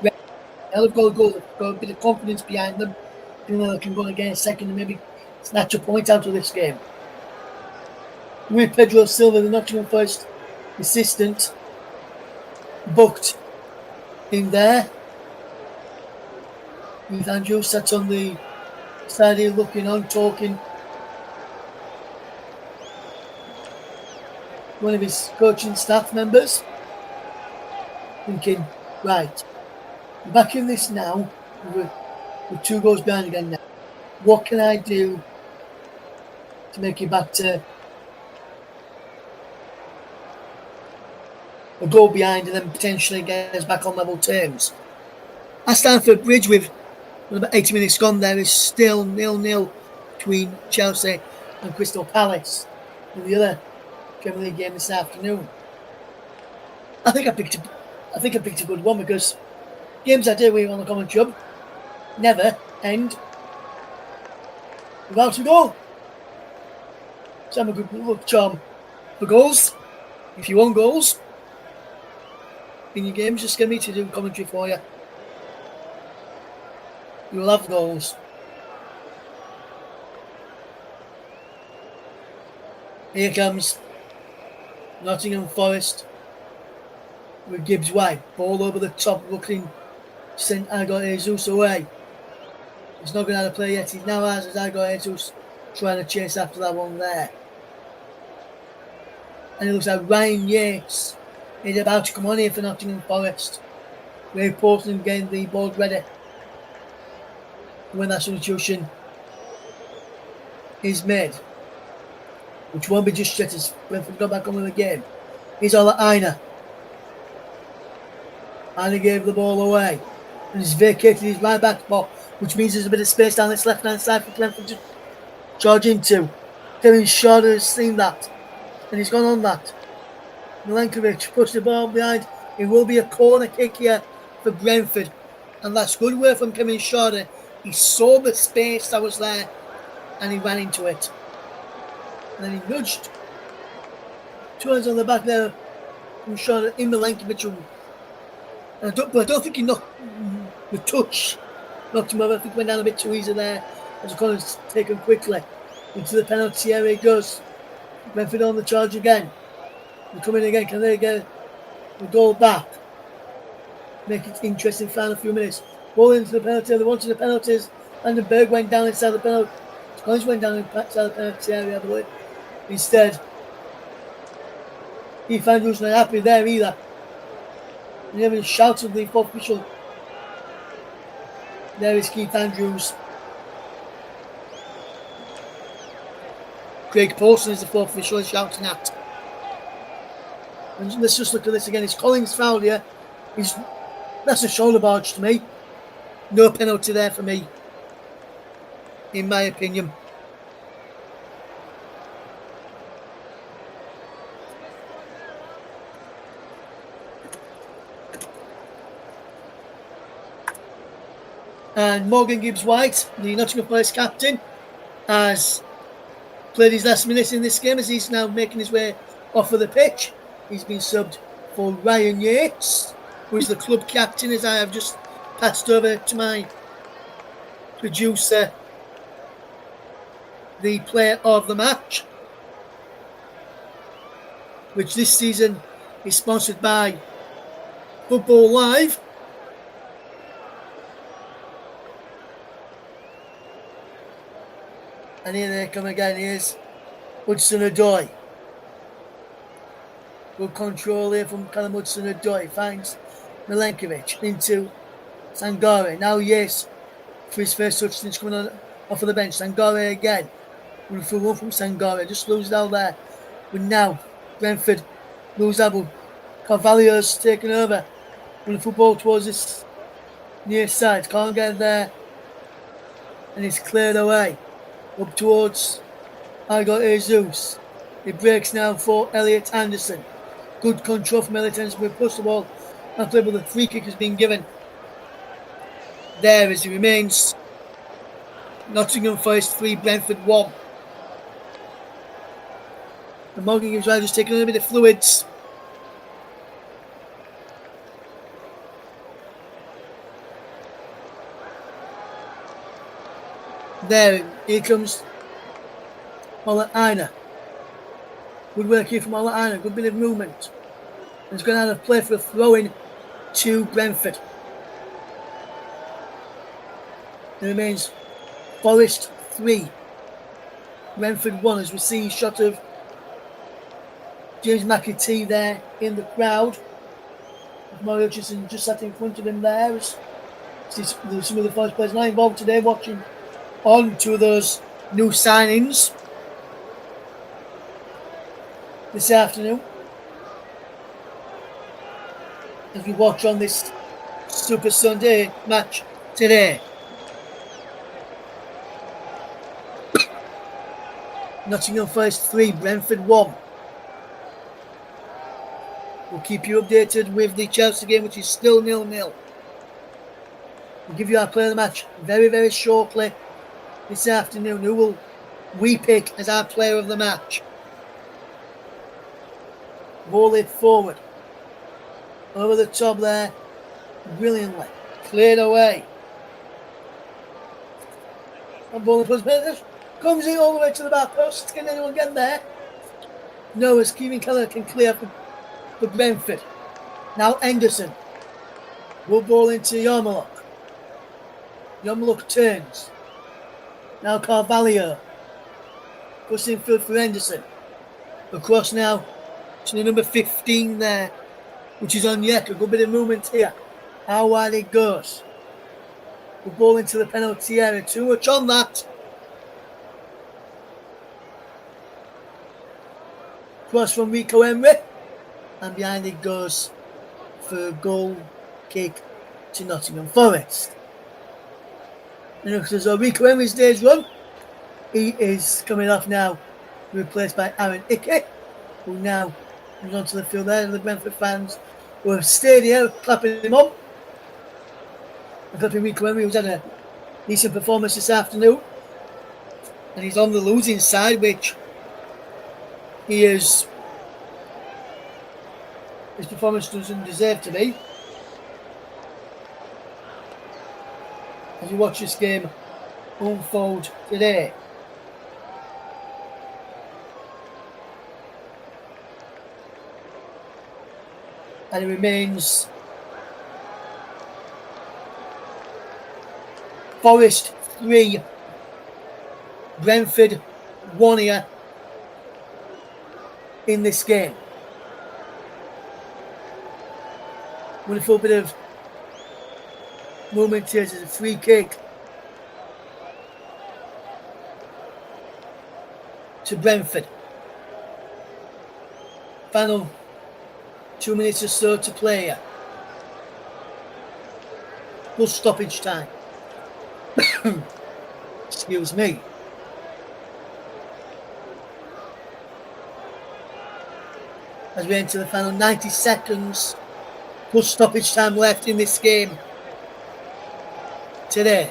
[SPEAKER 5] they've got a bit of confidence behind them. You know, they can go again a second and maybe snatch a point out of this game. With Pedro Silva, the Nottingham Forest assistant, booked in there. With Andrew sat on the side here looking on, talking. One of his coaching staff members, thinking, right, back in this now, with 2 goals behind again now. What can I do to make it back to a goal behind and then potentially get us back on level terms? At Stamford Bridge, with about 80 minutes gone, there is still 0-0 between Chelsea and Crystal Palace in the other Premier League game this afternoon. I think I picked a good one, because games I do with on the Commenttary Hub never end without a goal. So I'm a good look charm for goals. If you want goals in your games, just get me to do commentary for you. You'll have goals. Here comes Nottingham Forest with Gibbs White. Ball over the top, looking to send Igor Jesus away. He's not going to have to play yet. He now has Igor Jesus trying to chase after that one there. And it looks like Ryan Yates is about to come on here for Nottingham Forest. Ray Portland getting the board ready when that substitution is made. Which won't be just yet as Brentford go back on with the game. He's all at Aina. Aina gave the ball away. And he's vacated his right back spot, which means there's a bit of space down this left hand side for Brentford to charge into. Kevin Shorter has seen that. And he's gone on that. Milenkovic pushed the ball behind. It will be a corner kick here for Brentford. And that's good work from Kevin Shorter. He saw the space that was there and he ran into it. And then he nudged 2 hands on the back there from Shorter in Milenkovic. But I don't think he knocked the touch. Knocked him over. I think he went down a bit too easy there. As the corner's taken quickly. Into the penalty area he goes. Brentford on the charge again. They're coming again. Can they get the goal back? Make it interesting for a few minutes. Ball into the penalty. They wanted the penalties. Vandenberg went down inside the penalty. Collins went down inside the penalty area, I believe. Instead, Keith Andrews not happy there either. And he even shouted the fourth official. There is Keith Andrews. Craig Paulson is the fourth official shouting at. And let's just look at this again. It's Collins foul here. That's a shoulder barge to me. No penalty there for me, in my opinion. And Morgan Gibbs-White, the Nottingham Forest captain, has played his last minute in this game as he's now making his way off of the pitch. He's been subbed for Ryan Yates, who is the club captain, as I have just passed over to my producer the player of the match, which this season is sponsored by Football Live. And here they come again. Here's Hudson-Odoi. Good control here from Callum Hudson-Odoi. Finds Milenkovic into Sangare. Now, yes, for his first touch since coming on off of the bench. Sangare again. Running through one from Sangare. Just loses out there. But now, Brentford lose out. Carvalho's taken over. Running football towards this near side. Can't get there. And it's cleared away. Up towards Igor Jesus. It breaks now for Elliot Anderson. Good control from Elliot Anderson. We push the ball and play, but the free kick has been given there as it remains. Nottingham Forest 3, Brentford 1. The Morgan is just taking a little bit of fluids. There, here comes Ola Aina. Good work here from Ola Aina. Good bit of movement. And it's going out of play for a throw-in to Brentford. It remains Forest 3, Brentford 1, as we see a shot of James McAtee there in the crowd. Mario just sat in front of him there. There's some of the Forest players now involved today watching on to those new signings this afternoon. As we watch on this Super Sunday match today. Nottingham Forest 3, Brentford 1. We'll keep you updated with the Chelsea game, which is still 0-0. We'll give you our player of the match very, very shortly this afternoon. Who will we pick as our player of the match? Ball it forward. Over the top there. Brilliantly. Cleared away. And ball comes in all the way to the back post. Can anyone get there? No, as Kevin Keller can clear for Brentford. Now Henderson. Will ball into Yarmulke. Yarmulke turns. Now Carvalho. Puts in field for Henderson. Across now to the number 15 there, which is on Yek. A good bit of movement here. How wide it goes. The ball into the penalty area. Too much on that. Cross from Rico Emery. And behind it goes for a goal kick to Nottingham Forest. And it looks as though Rico Emery's day's run. He is coming off now, replaced by Aaron Hickey, who now comes onto the field there. And the Brentford fans who have stayed here clapping him up. And clapping Rico Emery, who's had a decent performance this afternoon. And he's on the losing side, which he is. His performance doesn't deserve to be. As you watch this game unfold today. And it remains Forest 3, Brentford 1 here in this game. Wonderful bit of movement here. There's a free kick to Brentford. Final 2 minutes or so to play here. Full stoppage time. Excuse me. As we enter the final 90 seconds. Full stoppage time left in this game today.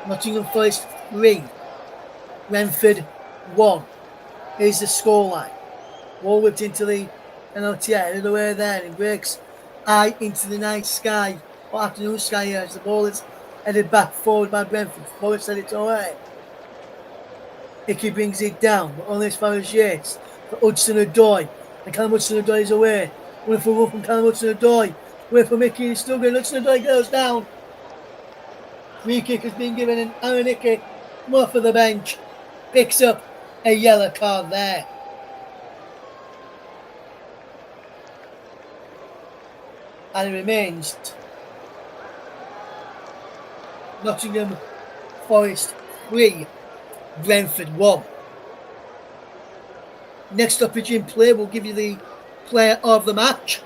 [SPEAKER 5] Nottingham Forest 3, Brentford 1. Here's the scoreline. Ball whipped into the penalty area, the way there, and it breaks high into the night sky, or afternoon sky here, as the ball is headed back forward by Brentford. Forest headed away. Hickey brings it down, but only as far as Yates for Hudson-Odoi. And Callum Hudson-Odoi is away Wonderful run from Callum Hudson-Odoi. Wait for Mickey, he's still going. Hudson-Odoi goes down. Free kick has been given, and Aaron Hickey, off of the bench, picks up a yellow card there. And it remains Nottingham Forest 3, Brentford 1. Next stoppage in play, we'll give you the player of the match.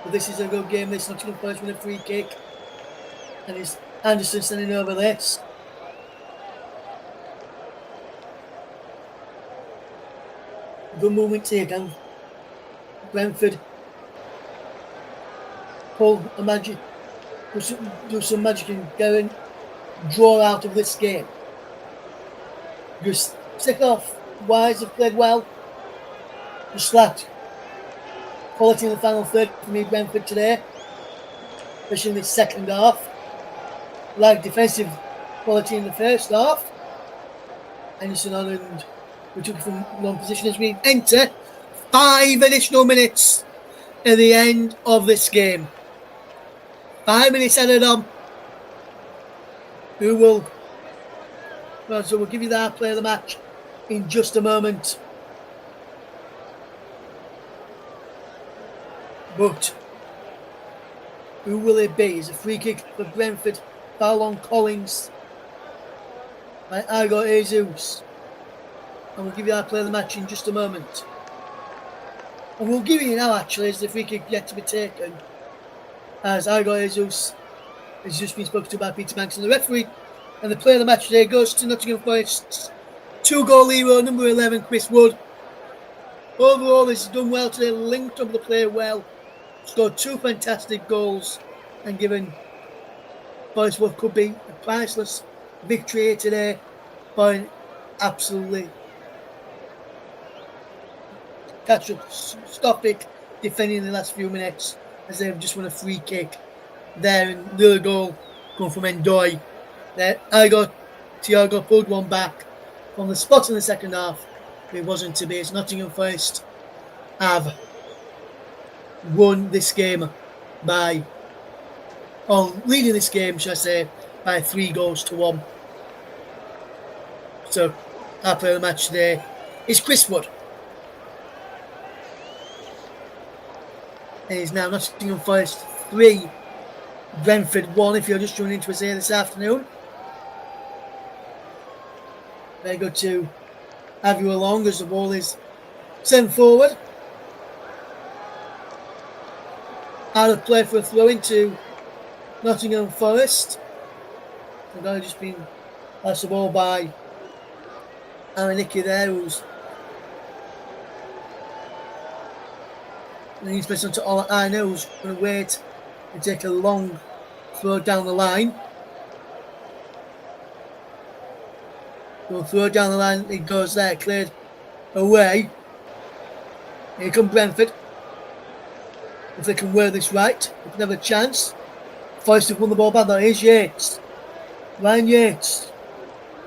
[SPEAKER 5] But this is a good game. This Nottingham Forest with a free kick. And it's Anderson standing over this. Good movement taken. Brentford pull a magic, do some magic and go and draw out of this game. Just stick off. Wise have played well. Just lacked quality in the final third for me, Brentford today, especially in the second half. Lacked defensive quality in the first half. Anderson Holland, we took it from one position as we enter 5 additional minutes at the end of this game. 5 minutes added on. Who will? Well, so we'll give you that player of the match in just a moment. But who will it be? It's a free kick for Brentford. Foul on Collins by Igor Jesus. And we'll give you that player of the match in just a moment. And we'll give you now, actually, as the free kick yet to be taken, as Igor Jesus has just been spoken to by Peter Banks and the referee. And the player of the match today goes to Nottingham Forest's 2-goal hero, number 11, Chris Wood. Overall, he's done well today, linked up the play well, scored 2 fantastic goals, and given Forest what could be a priceless victory here today by absolutely catch up, stop it, defending in the last few minutes as they've just won a free kick there, and the other goal coming from Ndoye. There, Thiago pulled one back from the spot in the second half. It wasn't to be. It's Nottingham Forest have won this game by, or leading this game, should I say, by 3-1. So, our player of the match today is Chris Wood. And he's now Nottingham Forest 3, Brentford 1, if you're just joining into us here this afternoon. Very good to have you along as the ball is sent forward. Out of play for a throw into Nottingham Forest. The guy just been passed the ball by Aaron Hickey there, who's and he's passed on to Ola Aina, who's going to wait and take a long throw down the line. We'll throw it down the line, it goes there, cleared away. Here come Brentford. If they can wear this right, they can have a chance. Forest have won the ball back though. Here's Yates. Ryan Yates.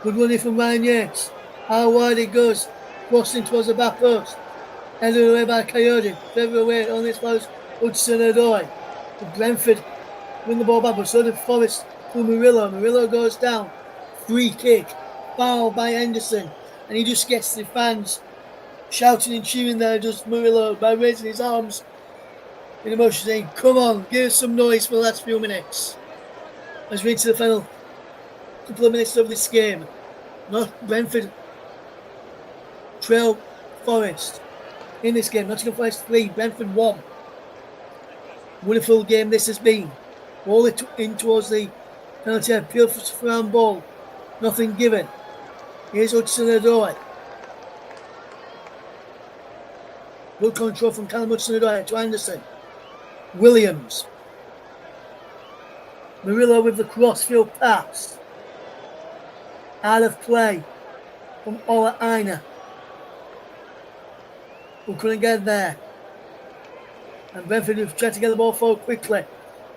[SPEAKER 5] Good running from Ryan Yates. How wide it goes. Crossing towards the back post. Headed away by Coyote. Further away on this was Hudson-Odoi. Brentford win the ball back, but so did Forest through Murillo. Murillo goes down. Free kick. Foul by Henderson. And he just gets the fans shouting and cheering there, just Murillo, by raising his arms in emotion, saying, come on, give us some noise for the last few minutes. As we're into the final couple of minutes of this game. Not Brentford trail Forest in this game. Nottingham Forest 3, Brentford 1. Wonderful game this has been. All in towards the penalty, appeal for round ball. Nothing given. Here's Hudson-Odoi. Good control from Callum Hudson-Odoi to Anderson. Williams. Murillo with the crossfield pass. Out of play from Ola Aina, who couldn't get there. And Brentford have tried to get the ball forward quickly.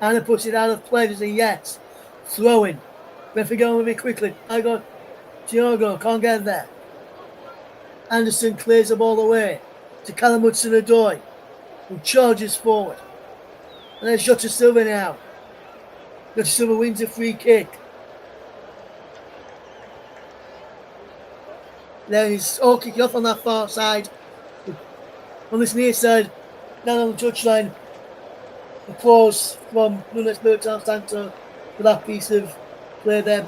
[SPEAKER 5] Aina puts it out of play. There's a yes. Throwing. Brentford going with it quickly. I got Thiago, can't get there. Anderson clears the ball away. to Callum Hudson-Odoi, who charges forward. And there's Jota Silva now. Jota Silva wins a free kick. Then he's all kicking off on that far side. On this near side, down on the touchline. Applause from Nuno Espirito Santo for that piece of play there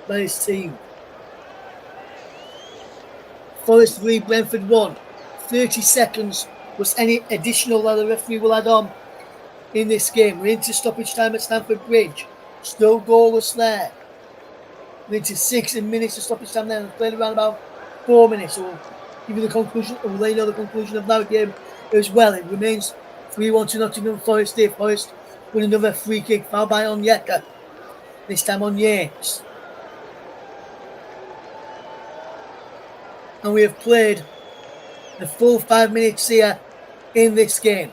[SPEAKER 5] by his team. Forest 3, Brentford 1. 30 seconds was any additional that the referee will add on in this game. We're into stoppage time at Stamford Bridge. Still goalless there. We're into 6 minutes of stoppage time there. We've played around about 4 minutes. So we'll give you the conclusion, or we'll let you know the conclusion of that game as well. It remains 3-1 to Nottingham Forest here. Forest with another free kick, foul by Onyeka. This time on Yates. And we have played the full 5 minutes here in this game.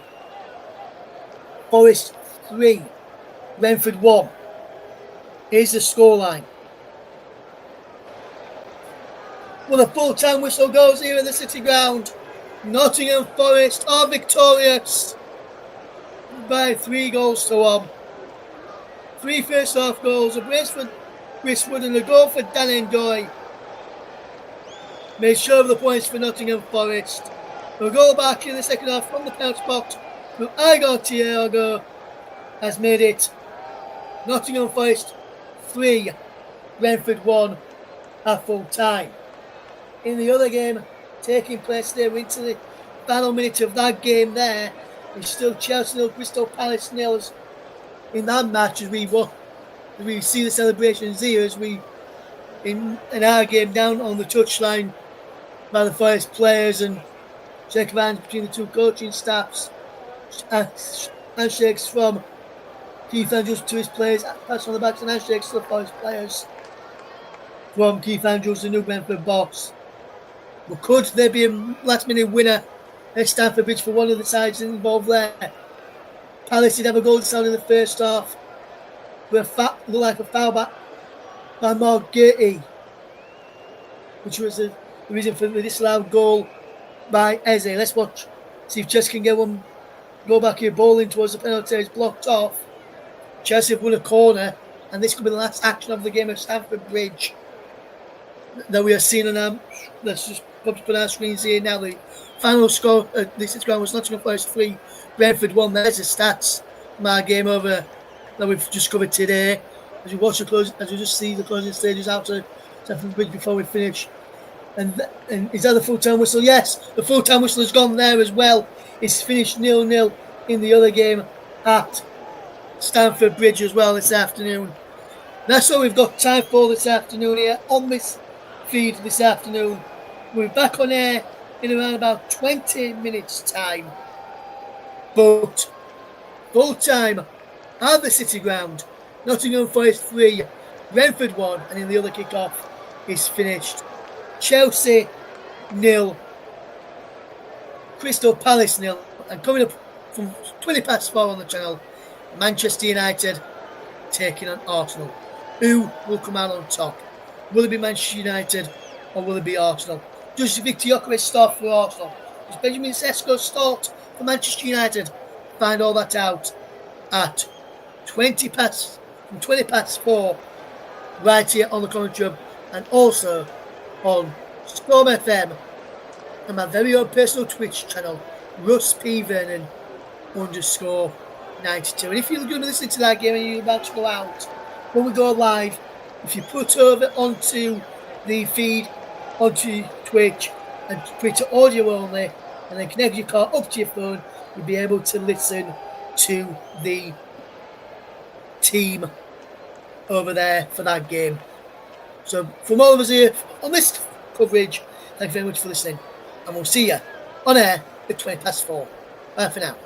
[SPEAKER 5] Forest 3, Brentford 1. Here's the scoreline. Well, the full-time whistle goes here at the City Ground. Nottingham Forest are victorious by 3-1. 3 first-half goals, a brace for Chris Wood and a goal for Dan Ndoye. Made sure of the points for Nottingham Forest. We'll go back in the second half from the penalty spot. From Igor Thiago has made it Nottingham Forest 3, Brentford 1 at full time. In the other game taking place there, we're into the final minute of that game there. It's still Chelsea 0, Crystal Palace 0 in that match as we see the celebrations here as we in our game down on the touchline by the Forest players and shake of hands between the two coaching staffs. Handshakes from Keith Andrews to his players, pats on the backs and handshakes to the Forest players from Keith Andrews, the new Brentford boss. But could there be a last minute winner at Stamford Bridge for one of the sides involved there? Palace did have a goal disallowed in the first half. Looked like a foul back by Mark Gaiety, which was the reason for the disallowed goal by Eze. Let's watch, see if Chelsea can get one, go back here, bowling towards the penalty, it's blocked off. Chelsea have won a corner, and this could be the last action of the game at Stamford Bridge that we are seeing on our, let's just put our screens here now. The final score at this ground was Nottingham Forest 3, Brentford 1. There's the stats from our game over that we've just covered today. As we watch the close, as we just see the closing stages out to Stamford Bridge before we finish. And is that the full-time whistle? Yes, the full-time whistle has gone there as well. It's finished 0-0 in the other game at Stamford Bridge as well this afternoon. That's all we've got time for this afternoon here on this feed this afternoon. We're back on air in around about 20 minutes time. But full-time at the City Ground, Nottingham Forest 3, Brentford 1, and in the other kick-off is finished. Chelsea 0, Crystal Palace 0, and coming up from 4 on the channel, Manchester United taking on Arsenal. Who will come out on top? Will it be Manchester United or will it be Arsenal? Does Victor Gyökeres start for Arsenal? Does Benjamin Sesko start for Manchester United? Find all that out at 20 past 4 right here on the Commenttary Hub and also on Storm FM and my very own personal Twitch channel, Russ Vernon _92. And if you're going to be listening to that game and you're about to go out, when we go live, if you put over onto the feed, onto Twitch, and put it to audio only, and then connect your car up to your phone, you'll be able to listen to the team over there for that game. So from all of us here on this coverage, thank you very much for listening, and we'll see you on air at 4. Bye for now.